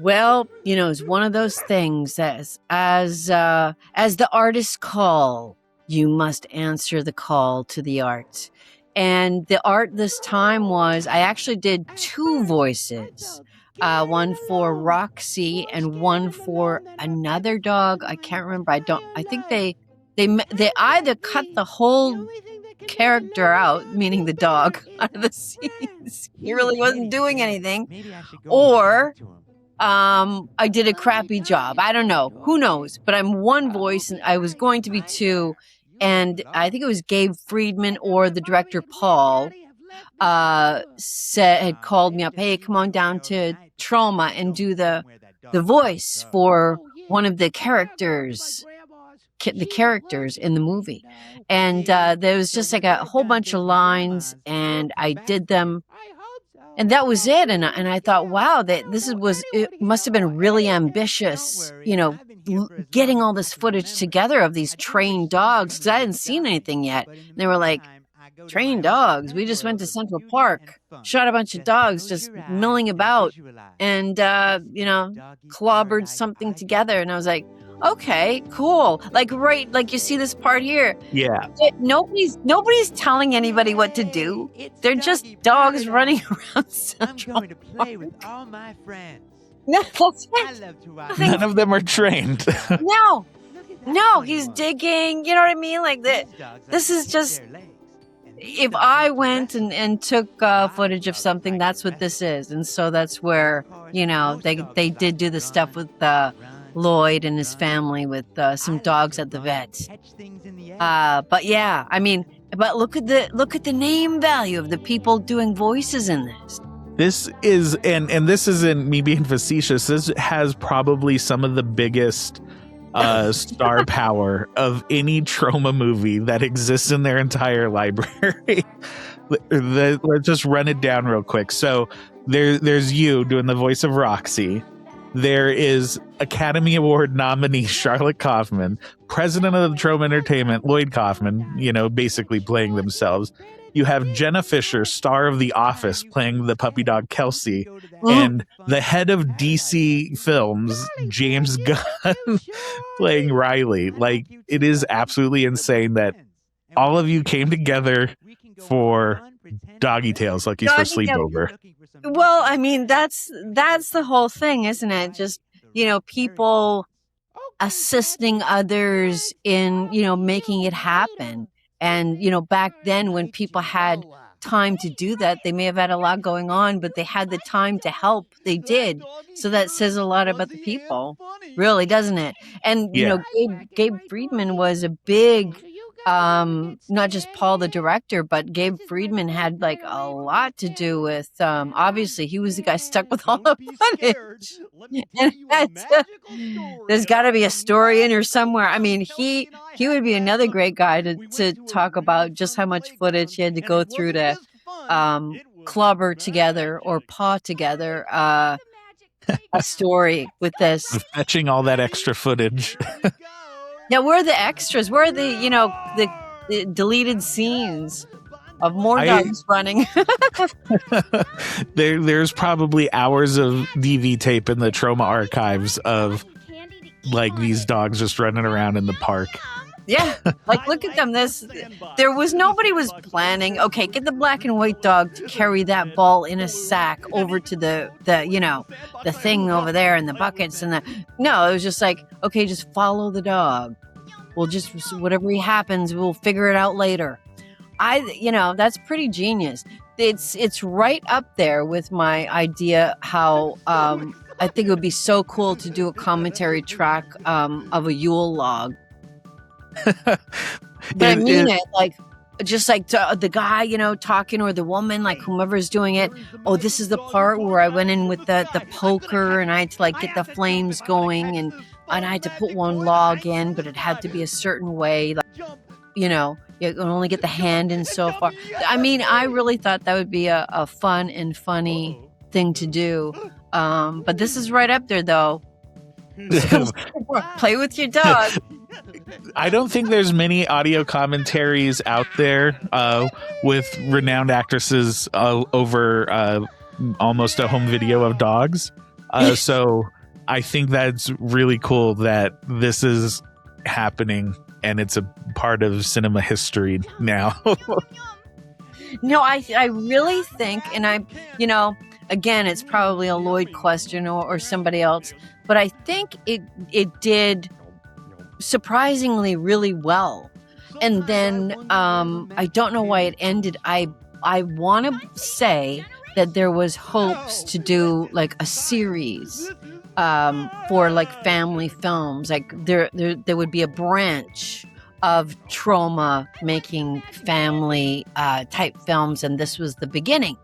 Well, it's one of those things as the artists call, you must answer the call to the art. And the art this time was, I actually did 2 voices, one for Roxy and one for another dog. I can't remember. I think they either cut the whole character out, meaning the dog, out of the scenes. He really wasn't doing anything. Or I did a crappy job. I don't know. Who knows? But I'm one voice, and I was going to be 2. And I think it was Gabe Friedman or the director Paul had called me up. Hey, come on down to Troma and do the voice for one of the characters in the movie. And there was just a whole bunch of lines, and I did them. And that was it. And I thought, wow, it must have been really ambitious, getting all this footage together of these trained dogs, because I hadn't seen anything yet. And they were like, trained dogs? We just went to Central Park, shot a bunch of dogs just milling about, and, clobbered something together. And I was like, okay, cool. You see this part here. Yeah. Nobody's telling anybody what to do. They're just dogs running around Central Park. I'm going to play with all my friends. No, that's it. None of them are trained. No, he's digging. You know what I mean? This is just... If I went and took footage of something, that's what this is. And so that's where, they did do the stuff with Lloyd and his family with some dogs at the vet. But yeah, but look at the name value of the people doing voices in this. This is, and this isn't me being facetious, this has probably some of the biggest star power of any Troma movie that exists in their entire library. Let's just run it down real quick. So there's you doing the voice of Roxy. There is Academy Award nominee Charlotte Kaufman, president of the Troma Entertainment Lloyd Kaufman, basically playing themselves. You have Jenna Fisher, star of The Office, playing the puppy dog Kelsey, and the head of DC Films, James Gunn, playing Riley. Like, it is absolutely insane that all of you came together for Doggy Tails, Lucky's for sleepover. Well, I mean, that's the whole thing, isn't it? Just, people assisting others in, making it happen. And, back then when people had time to do that, they may have had a lot going on, but they had the time to help. They did. So that says a lot about the people, really, doesn't it? And, Gabe Friedman was a big, not just Paul the director, but Gabe Friedman had like a lot to do with, obviously he was the guy stuck with all the footage. And there's got to be a story in here somewhere. I mean, he would be another great guy to talk about just how much footage he had to go through to clobber together or paw together a story with this. Fetching all that extra footage. Yeah, where are the extras? Where are the deleted scenes of more dogs running? There's probably hours of DV tape in the Troma archives of like these dogs just running around in the park. Yeah, like look at them. Nobody was planning. Okay, get the black and white dog to carry that ball in a sack over to the thing over there in the buckets and no, it was just like, okay, just follow the dog. We'll just whatever happens, we'll figure it out later. That's pretty genius. It's right up there with my idea how I think it would be so cool to do a commentary track of a Yule log. But I mean it like just like the guy talking or the woman, like whomever's doing it. Oh, this is the part where I went in with the poker and I had to like get the flames going and I had to put one log in, but it had to be a certain way, like you can only get the hand in so far. I mean, I really thought that would be a fun and funny thing to do, but this is right up there though. Play with your dog. I don't think there's many audio commentaries out there with renowned actresses over almost a home video of dogs. So I think that's really cool that this is happening and it's a part of cinema history now. No, I really think, and again, it's probably a Lloyd question or somebody else, but I think it did surprisingly really well. And then I don't know why it ended. I want to say that there was hopes to do like a series for like family films. Like there would be a branch of Troma making family type films, and this was the beginning.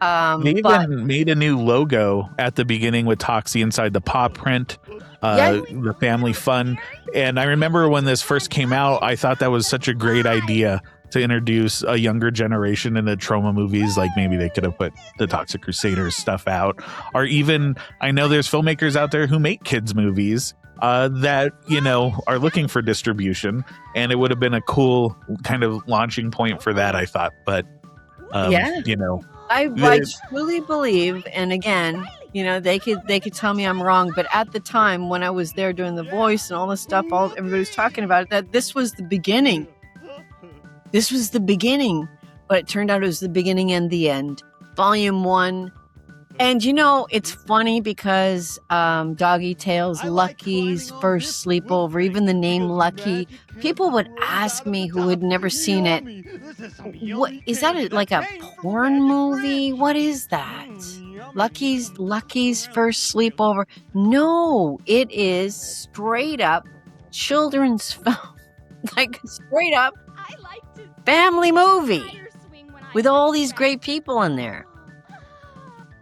They even made a new logo at the beginning with TOXIE inside the paw print, the family fun. And I remember when this first came out, I thought that was such a great idea to introduce a younger generation into Troma movies. Like maybe they could have put the Toxic Crusaders stuff out, or even I know there's filmmakers out there who make kids movies that are looking for distribution, and it would have been a cool kind of launching point for that, I thought. But I truly believe, and again, they could tell me I'm wrong, but at the time when I was there doing the voice and all this stuff, everybody was talking about it, that this was the beginning. This was the beginning, but it turned out it was the beginning and the end. Volume 1. And it's funny because Doggy Tails, Lucky's first sleepover, even the name Lucky, people would ask me who had never seen it, what is that, like a porn movie? What is that? Lucky's first sleepover? No, it is straight up children's film, like straight up family movie with all these great people in there.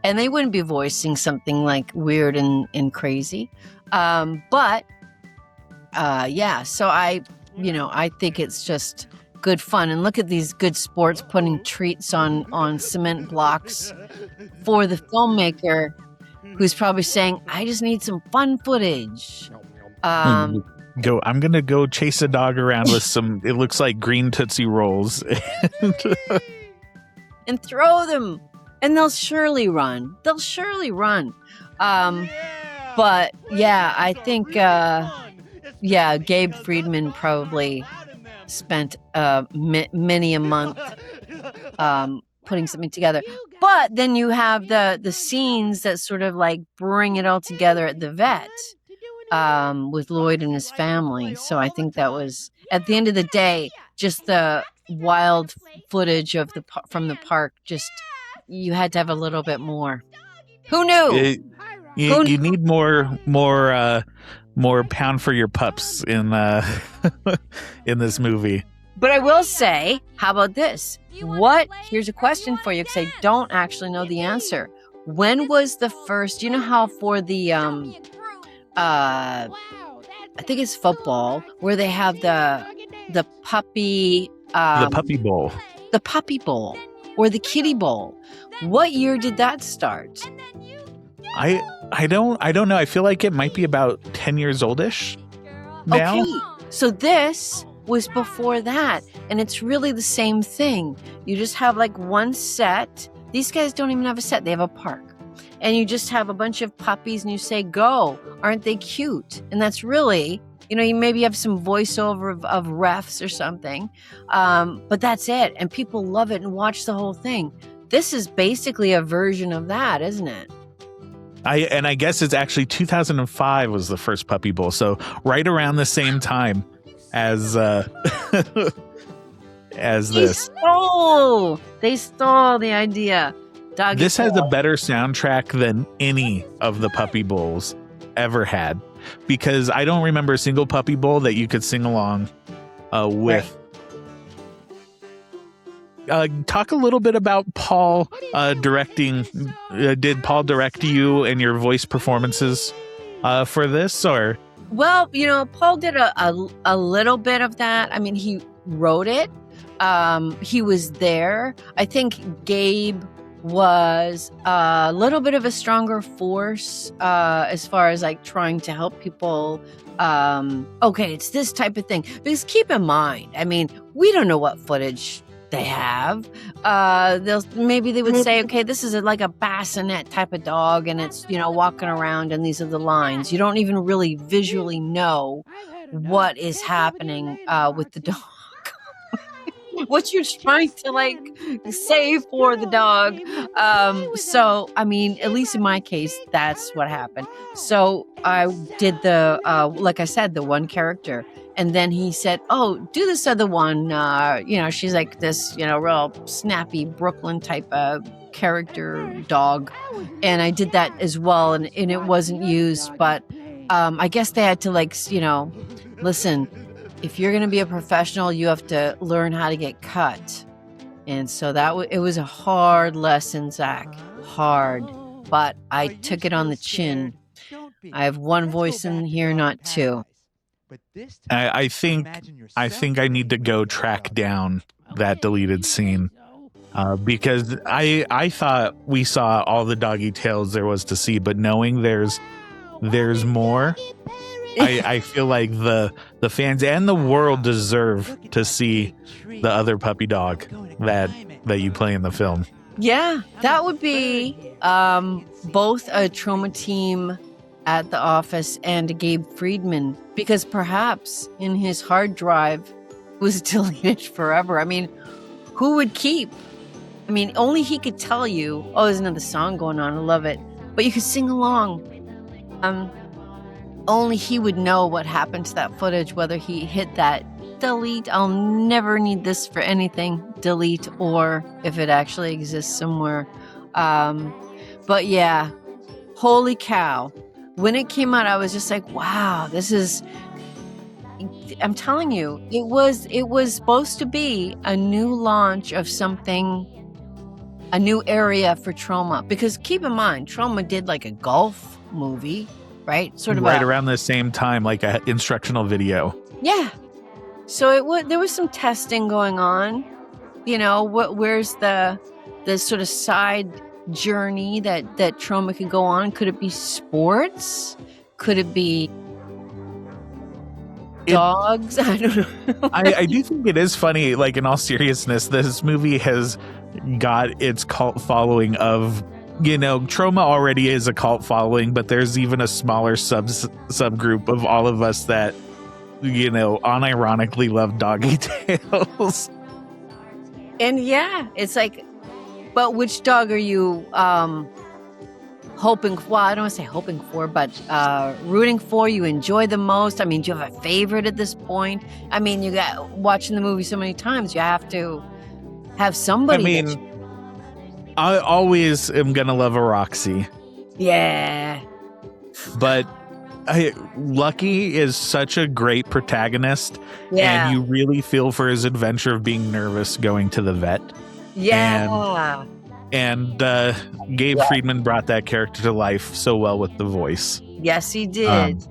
And they wouldn't be voicing something like weird and crazy. But yeah, so I think it's just good fun. And look at these good sports putting treats on cement blocks for the filmmaker, who's probably saying, I just need some fun footage. I'm gonna go chase a dog around with some, it looks like green Tootsie Rolls. And throw them, and they'll surely run. But yeah, I think Gabe Friedman probably spent many a month putting something together. But then you have the scenes that sort of like bring it all together at the vet with Lloyd and his family. So I think that was, at the end of the day, just the wild footage of from the park. Just, you had to have a little bit more. Who knew? You need more pound for your pups in this movie. But I will say, how about this? Here's a question for you, because I don't actually know the answer. When was the first, you know how for the I think it's football, where they have the puppy the puppy bowl. The puppy bowl or the kitty bowl. What year did that start? I don't know. I feel like it might be about 10 years oldish now. Okay. So this was before that, and it's really the same thing. You just have like one set. These guys don't even have a set. They have a park. And you just have a bunch of puppies and you say, go. Aren't they cute? And that's really, you maybe have some voiceover of refs or something. But that's it. And people love it and watch the whole thing. This is basically a version of that, isn't it? I guess it's actually 2005 was the first Puppy Bowl. So right around the same time as this. They stole the idea. This has a better soundtrack than any of the Puppy Bowls ever had, because I don't remember a single Puppy Bowl that you could sing along with. Right. Talk a little bit about Paul directing. Did Paul direct you and your voice performances for this, or? Well, Paul did a little bit of that. I mean, he wrote it. He was there. I think Gabe was a little bit of a stronger force as far as like trying to help people. Okay, it's this type of thing. Because keep in mind, I mean, we don't know what footage they have. Maybe they would say, okay, this is like a bassinet type of dog, and it's walking around, and these are the lines. You don't even really visually know what is happening with the dog. What you're trying to like say for the dog. So I mean, at least in my case, that's what happened. So I did the like I said, the one character. And then he said, oh, do this other one. She's like this, real snappy Brooklyn type of character dog. And I did that as well. And it wasn't used. But I guess they had to listen, if you're going to be a professional, you have to learn how to get cut. And so it was a hard lesson, Zach. Hard. But I took it on the chin. I have one voice in here, not two. I think I need to go track down that deleted scene because I thought we saw all the doggy tails there was to see, but knowing there's more, I feel like the fans and the world deserve to see the other puppy dog that you play in the film. Yeah, that would be both a Troma team at the office and a Gabe Friedman, because perhaps in his hard drive was deleted forever. I mean, who would keep? I mean, only he could tell you, oh, there's another song going on, I love it. But you could sing along. Only he would know what happened to that footage, whether he hit that delete, I'll never need this for anything, delete, or if it actually exists somewhere. But yeah, holy cow. When it came out, I was just like, wow, I'm telling you, it was supposed to be a new launch of something, a new area for Troma. Because keep in mind, Troma did like a golf movie. right? Sort of right around the same time, like a instructional video. Yeah. So there was some testing going on. You know, where's the sort of side journey that Troma could go on? Could it be sports? Could it be dogs? I don't know. I do think it is funny, like, in all seriousness, this movie has got its cult following of, you know, Troma already is a cult following, but there's even a smaller subgroup of all of us that, you know, unironically love Doggy Tails. And yeah, it's like, but which dog are you hoping, well, I don't want to say hoping for, but rooting for, you enjoy the most? I mean, do you have a favorite at this point? I mean, you got watching the movie so many times, you have to have somebody. I mean, I always am gonna love a Roxy. Yeah. But Lucky is such a great protagonist, Yeah. and you really feel for his adventure of being nervous going to the vet. Yeah. And Gabe Friedman brought that character to life so well with the voice. Yes, he did.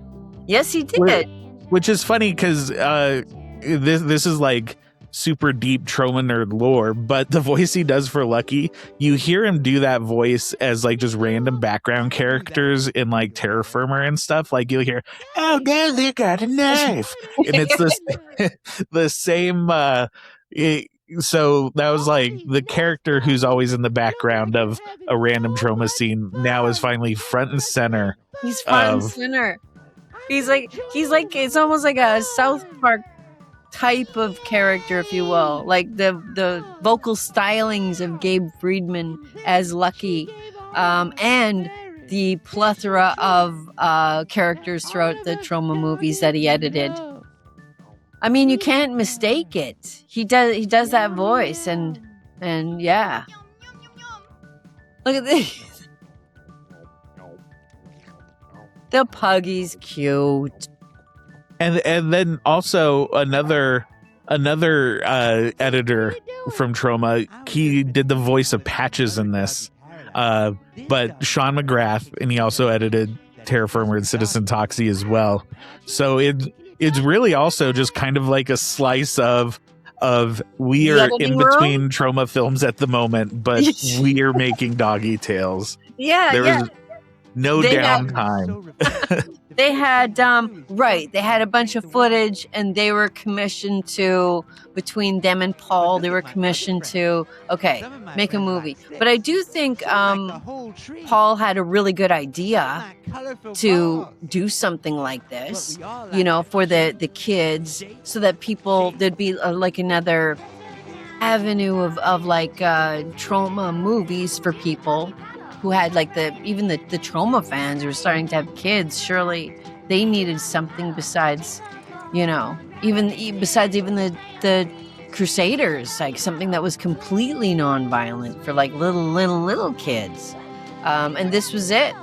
Yes, he did. Which is funny because this is like super deep Troma nerd lore, but the voice he does for Lucky, you hear him do that voice as like just random background characters in like Terra Firma and stuff. Like you'll hear, "Oh, now they got a knife," and it's the same. So that was like the character who's always in the background of a random Troma scene now is finally front and center. He's front and center. He's like it's almost like a South Park type of character, if you will, like the vocal stylings of Gabe Friedman as Lucky, and the plethora of characters throughout the Troma movies that he edited. I mean, you can't mistake it. He does that voice, and yeah. Look at this. The puggy's cute. And then also another editor from Troma, he did the voice of Patches in this, but Sean McGrath, and he also edited Terra Firma and Citizen Toxie as well. So it's really also just kind of like a slice of we are in between Troma films at the moment, but we are making Doggy Tails. Yeah, there was no downtime. They had they had a bunch of footage, and they were commissioned to, between them and Paul, they were commissioned to make a movie. But I do think Paul had a really good idea to do something like this, you know, for the kids, so that there'd be like another avenue of like Troma movies for people who had like the Troma fans who were starting to have kids. Surely they needed something besides, you know, even the Crusaders, like something that was completely non-violent for like little kids. And this was it.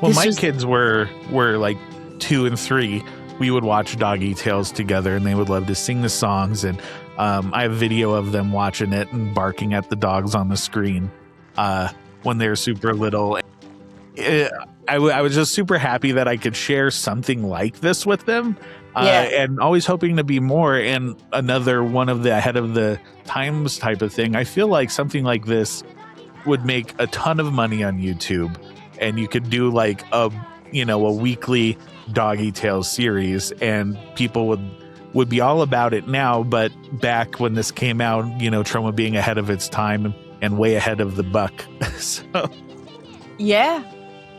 Well, my kids were like 2 and 3. We would watch Doggy Tails together, and they would love to sing the songs. And I have video of them watching it and barking at the dogs on the screen. When they're super little. I was just super happy that I could share something like this with them, and always hoping to be more. And another one of the ahead of the times type of thing. I feel like something like this would make a ton of money on YouTube, and you could do like a weekly Doggy Tails series, and people would be all about it now. But back when this came out, you know, Troma being ahead of its time and way ahead of the buck. So. Yeah,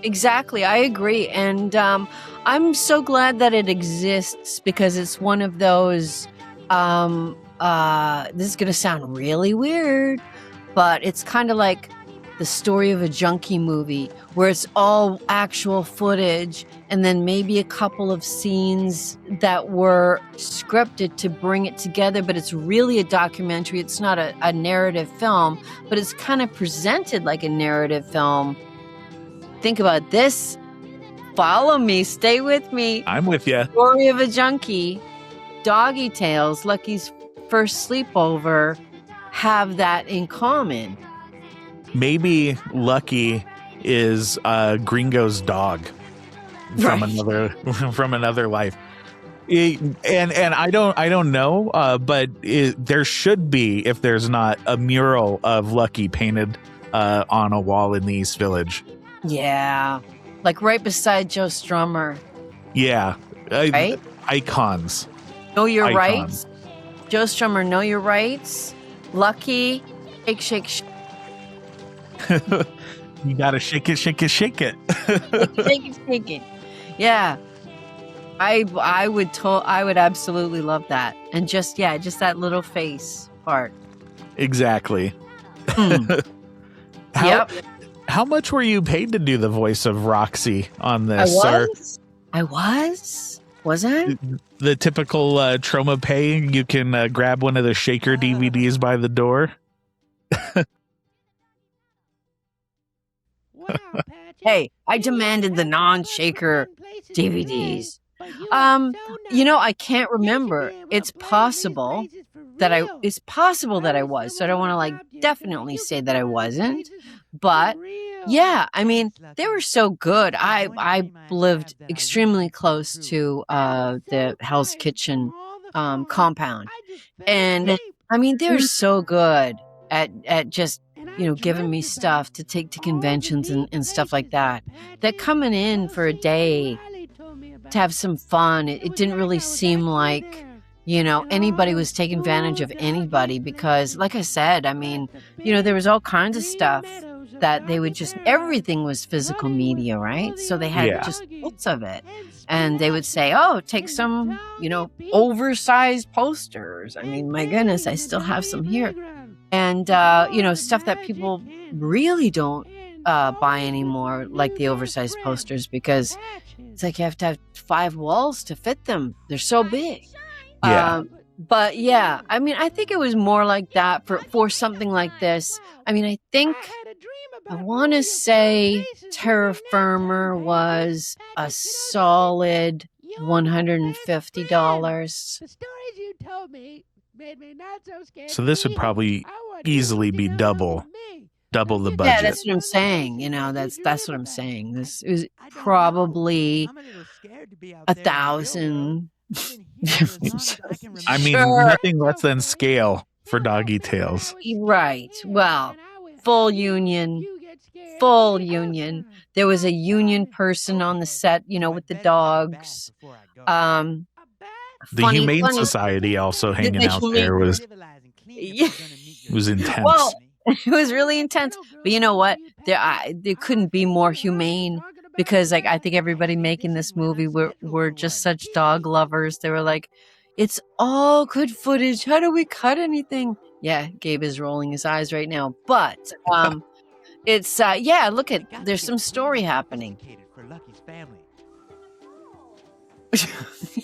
exactly. I agree. And I'm so glad that it exists, because it's one of those, this is going to sound really weird, but it's kind of like the story of a junkie movie, where it's all actual footage and then maybe a couple of scenes that were scripted to bring it together, but it's really a documentary. It's not a narrative film, but it's kind of presented like a narrative film. Think about this. Follow me. Stay with me. I'm with you. Story of a junkie, Doggy Tails, Lucky's first sleepover, have that in common. Maybe Lucky is Gringo's dog. from Right. another from another life. And I don't know, but there should be, if there's not, a mural of Lucky painted on a wall in the East Village. Yeah. Like right beside Joe Strummer. Yeah, Right? icons. Know your Icon. rights. Joe Strummer, know your rights. Lucky, shake, shake, shake. You gotta shake it, shake it, shake it. Shake it, shake it. Yeah. I would absolutely love that. And just that little face part. Exactly. Mm. Yep. How much were you paid to do the voice of Roxy on this? I was? Was I? The typical Troma pay. You can grab one of the Shaker DVDs by the door. Hey, I demanded the non-Shaker DVDs. I can't remember. It's possible that I was. So I don't want to definitely say that I wasn't. But yeah, I mean, they were so good. I lived extremely close to the Hell's Kitchen compound. And I mean, they're so good at just giving me stuff to take to conventions and stuff like that. That coming in for a day to have some fun, it didn't really seem like, anybody was taking advantage of anybody because, like I said, I mean, there was all kinds of stuff that they would everything was physical media, right? So they had just lots of it. And they would say, oh, take some, oversized posters. I mean, my goodness, I still have some here. And, stuff that people really don't buy anymore, like the oversized posters, because it's like you have to have 5 walls to fit them. They're so big. Yeah. But yeah, I mean, I think it was more like that for something like this. I mean, I want to say Terra Firma was a solid $150. So this would probably easily be double the budget. Yeah, that's what I'm saying. That's what I'm saying. This is probably 1,000. I mean, nothing less than scale for Doggy Tales. Right. Well, full union. There was a union person on the set, with the dogs. The Humane Society also hanging out there was intense. Well, it was really intense. But you know what? There couldn't be more humane because, I think everybody making this movie were just such dog lovers. They were like, it's all good footage. How do we cut anything? Yeah, Gabe is rolling his eyes right now. But it's, look there's some story happening.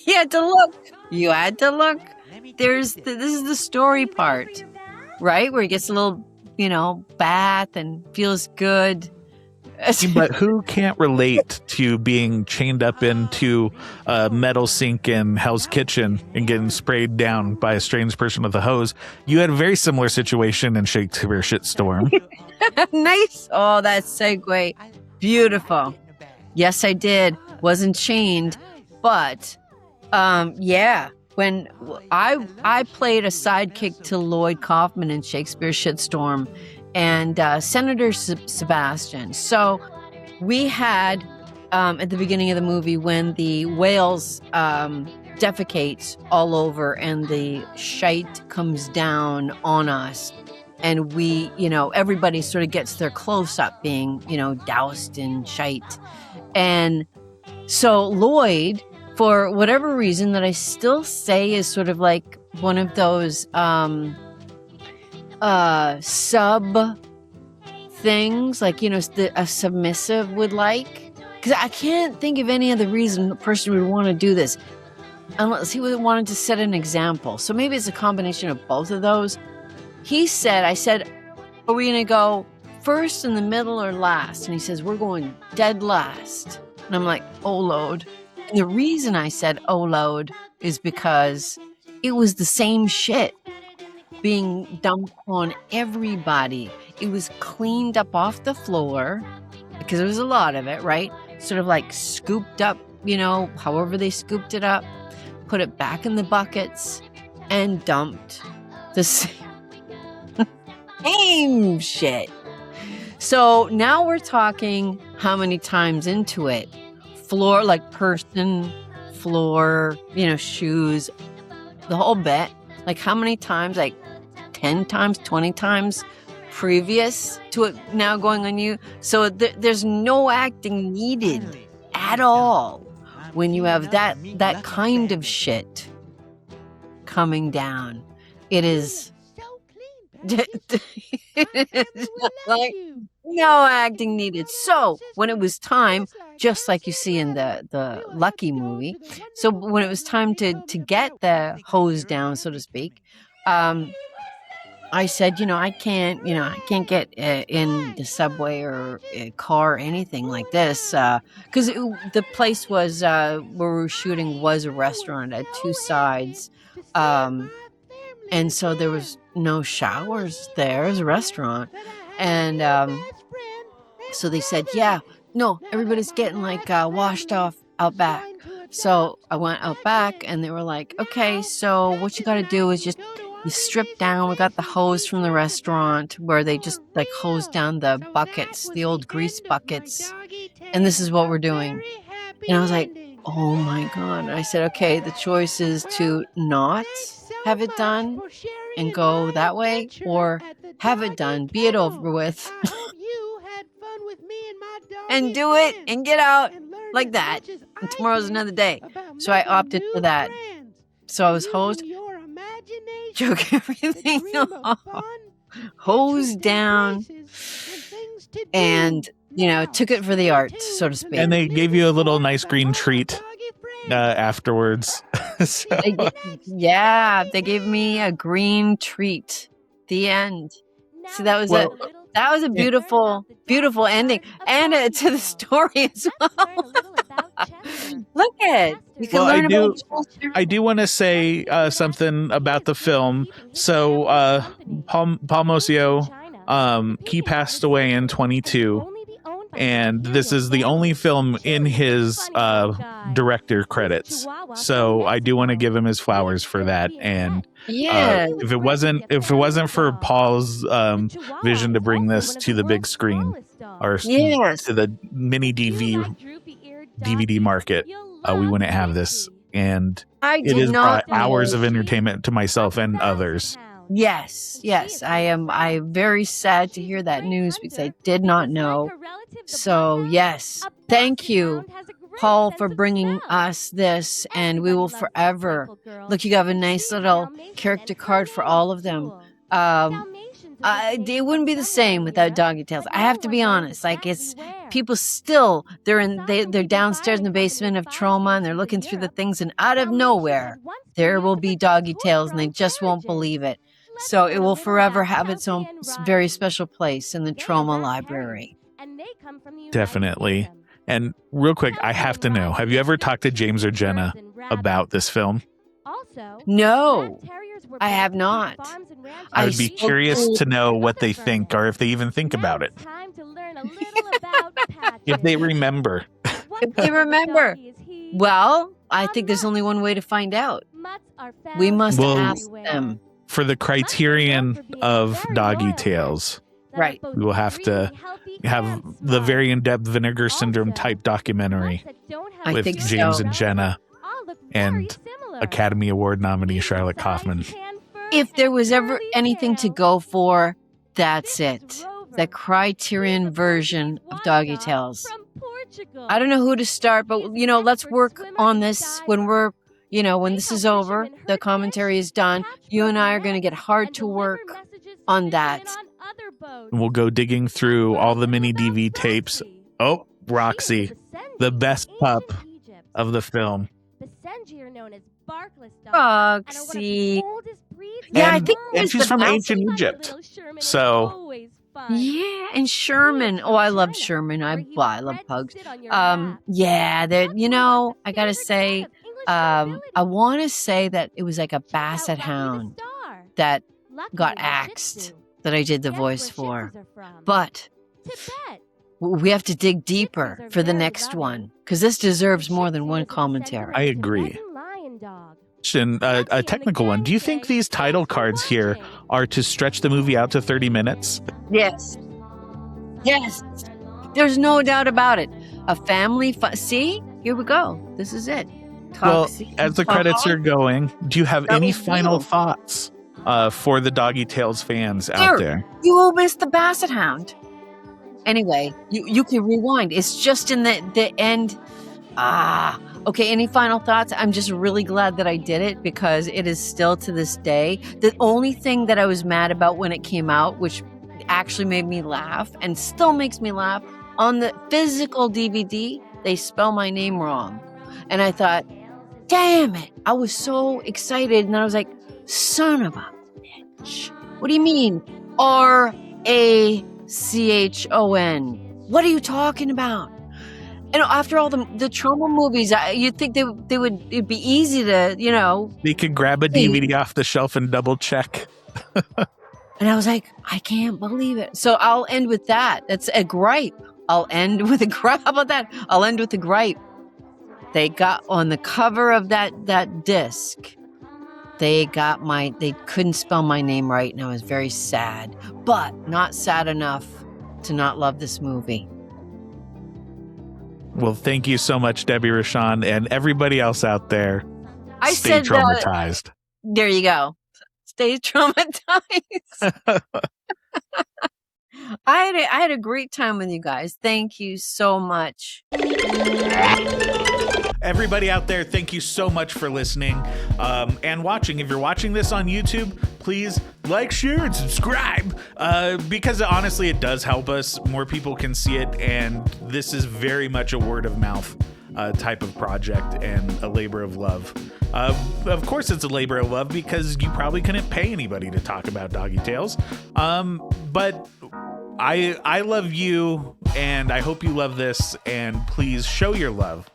You had to look. This is the story part, right? Where he gets a little, bath and feels good. But who can't relate to being chained up into a metal sink in Hell's Kitchen and getting sprayed down by a strange person with a hose? You had a very similar situation in Shakespeare Shitstorm. Nice. Oh, that segue. Beautiful. Yes, I did. Wasn't chained. But, when I played a sidekick to Lloyd Kaufman in Shakespeare Shitstorm and Senator Sebastian. So we had, at the beginning of the movie, when the whales defecate all over and the shite comes down on us, and we, everybody sort of gets their close-up being, doused in shite. And so Lloyd, for whatever reason that I still say is sort of like one of those sub things, like, a submissive would like. Because I can't think of any other reason a person would want to do this unless he wanted to set an example. So maybe it's a combination of both of those. I said, are we going to go first, in the middle, or last? And he says, we're going dead last. And I'm like, oh, Lord. And the reason I said, oh, Lord, is because it was the same shit being dumped on everybody. It was cleaned up off the floor because there was a lot of it, right? sort of like scooped up, however they scooped it up, put it back in the buckets, and dumped the same shit. So now we're talking how many times into it. Floor, like person, floor, shoes, the whole bit. Like how many times, like 10 times, 20 times previous to it now going on you. So there's no acting needed at all when you have that kind of shit coming down. It is like no acting needed. So when it was time, just like you see in the Lucky movie, so when it was time to get the hose down, so to speak, I said, I can't get in the subway or a car or anything like this, because the place was where we were shooting was a restaurant at two sides, and so there was no showers there. It was a restaurant, and so they said, yeah, no, everybody's getting like washed off out back. So I went out back, and they were like, okay, so what you got to do is just you strip down. We got the hose from the restaurant where they just like hose down the buckets, the old grease buckets. And this is what we're doing. And I was like, oh my God. I said, okay, the choice is to not have it done and go that way, or have it done, be it over with, and do it and get out like that. And tomorrow's another day. So I opted for that. So I was hosed. Choke everything off, hose down, and took it for the art, so to speak. And they gave you a little nice green treat afterwards. So. They gave me a green treat. The end. So that was a beautiful ending, and to the story as well. Look at you can learn about. I do want to say something about the film. So Paul Mosio, he passed away in 22, and this is the only film in his director credits. So I do want to give him his flowers for that. And if it wasn't for Paul's vision to bring this to the big screen or to the mini DVD market, we wouldn't have this. And it has brought hours of entertainment to myself and others. Yes. I'm very sad to hear that news because I did not know. So yes, thank you, Paul, for bringing us this, and we will forever. Look, you have a nice little character card for all of them. It wouldn't be the same without Doggy Tails. I have to be honest. Like, it's people still, they're downstairs in the basement of Troma, and they're looking through the things, and out of nowhere there will be Doggy Tails, and they just won't believe it. So it will forever have its own very special place in the Troma library. Definitely. And real quick, I have to know, have you ever talked to James or Jenna about this film? No, I have not. I would be curious to know what they think, or if they even think about it. If they remember. If they remember. Well, I think there's only one way to find out. We must ask them. For the criterion of Doggy Tails. Right. We will have to have the very in-depth Vinegar Syndrome type documentary with James and Jenna and Academy Award nominee Charlotte Kaufman. If there was ever anything to go for, that's it. The criterion version of Doggy Tails. I don't know who to start, but let's work on this when we're when this is over, the commentary is done. You and I are going to get hard to work on that. We'll go digging through all the mini DV tapes. Oh, Roxy, the best pup of the film. Roxy. Yeah, I think she's from ancient Egypt. So yeah, and Sherman. Oh, I love Sherman. I love pugs. Yeah, I gotta say, I want to say that it was like a basset hound that got axed that I did the voice for, but We have to dig deeper for the next one because this deserves more than one commentary. I agree. A technical one. Do you think these title cards here are to stretch the movie out to 30 minutes? Yes. Yes. There's no doubt about it. A family see? Here we go. This is it. TOXIE. Well, as the credits are going, do you have any final thoughts for the Doggy Tales fans out there? You will miss the Basset Hound. Anyway, you can rewind. It's just in the end. Okay, any final thoughts? I'm just really glad that I did it because it is still to this day. The only thing that I was mad about when it came out, which actually made me laugh and still makes me laugh, on the physical DVD, they spell my name wrong. And I thought, damn it. I was so excited. And then I was like, son of a bitch. What do you mean? RACHON. What are you talking about? And after all the Troma movies, you'd think it'd be easy to, They could grab a DVD off the shelf and double check. And I was like, I can't believe it. So I'll end with that. That's a gripe. I'll end with a gripe. How about that? I'll end with a gripe. They got on the cover of that disc. They couldn't spell my name right, and I was very sad. But not sad enough to not love this movie. Well, thank you so much, Debbie Rochon, and everybody else out there. I stay said traumatized. There you go. Stay traumatized. I had a great time with you guys. Thank you so much. Everybody out there, thank you so much for listening and watching. If you're watching this on YouTube, please like, share, and subscribe because honestly, it does help us. More people can see it, and this is very much a word of mouth type of project and a labor of love. Of course, it's a labor of love because you probably couldn't pay anybody to talk about Doggy Tales. But I love you, and I hope you love this, and please show your love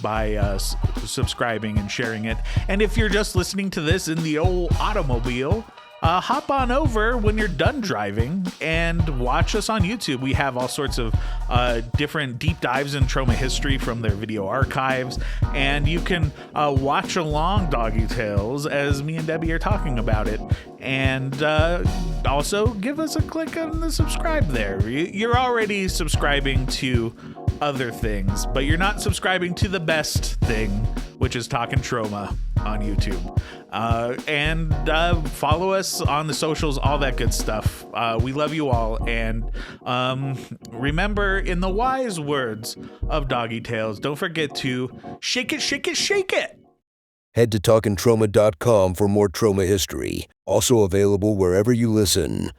by subscribing and sharing it. And if you're just listening to this in the old automobile, hop on over when you're done driving and watch us on YouTube. We have all sorts of different deep dives in Troma history from their video archives, and you can watch along Doggy Tales as me and Debbie are talking about it. And also give us a click on the subscribe there. You're already subscribing to other things, but you're not subscribing to the best thing, which is Talkin Troma on YouTube. And follow us on the socials, all that good stuff. We love you all, and remember, in the wise words of Doggy Tales, don't forget to shake it, shake it, shake it. Head to TalkinTroma.com for more Troma history. Also available wherever you listen.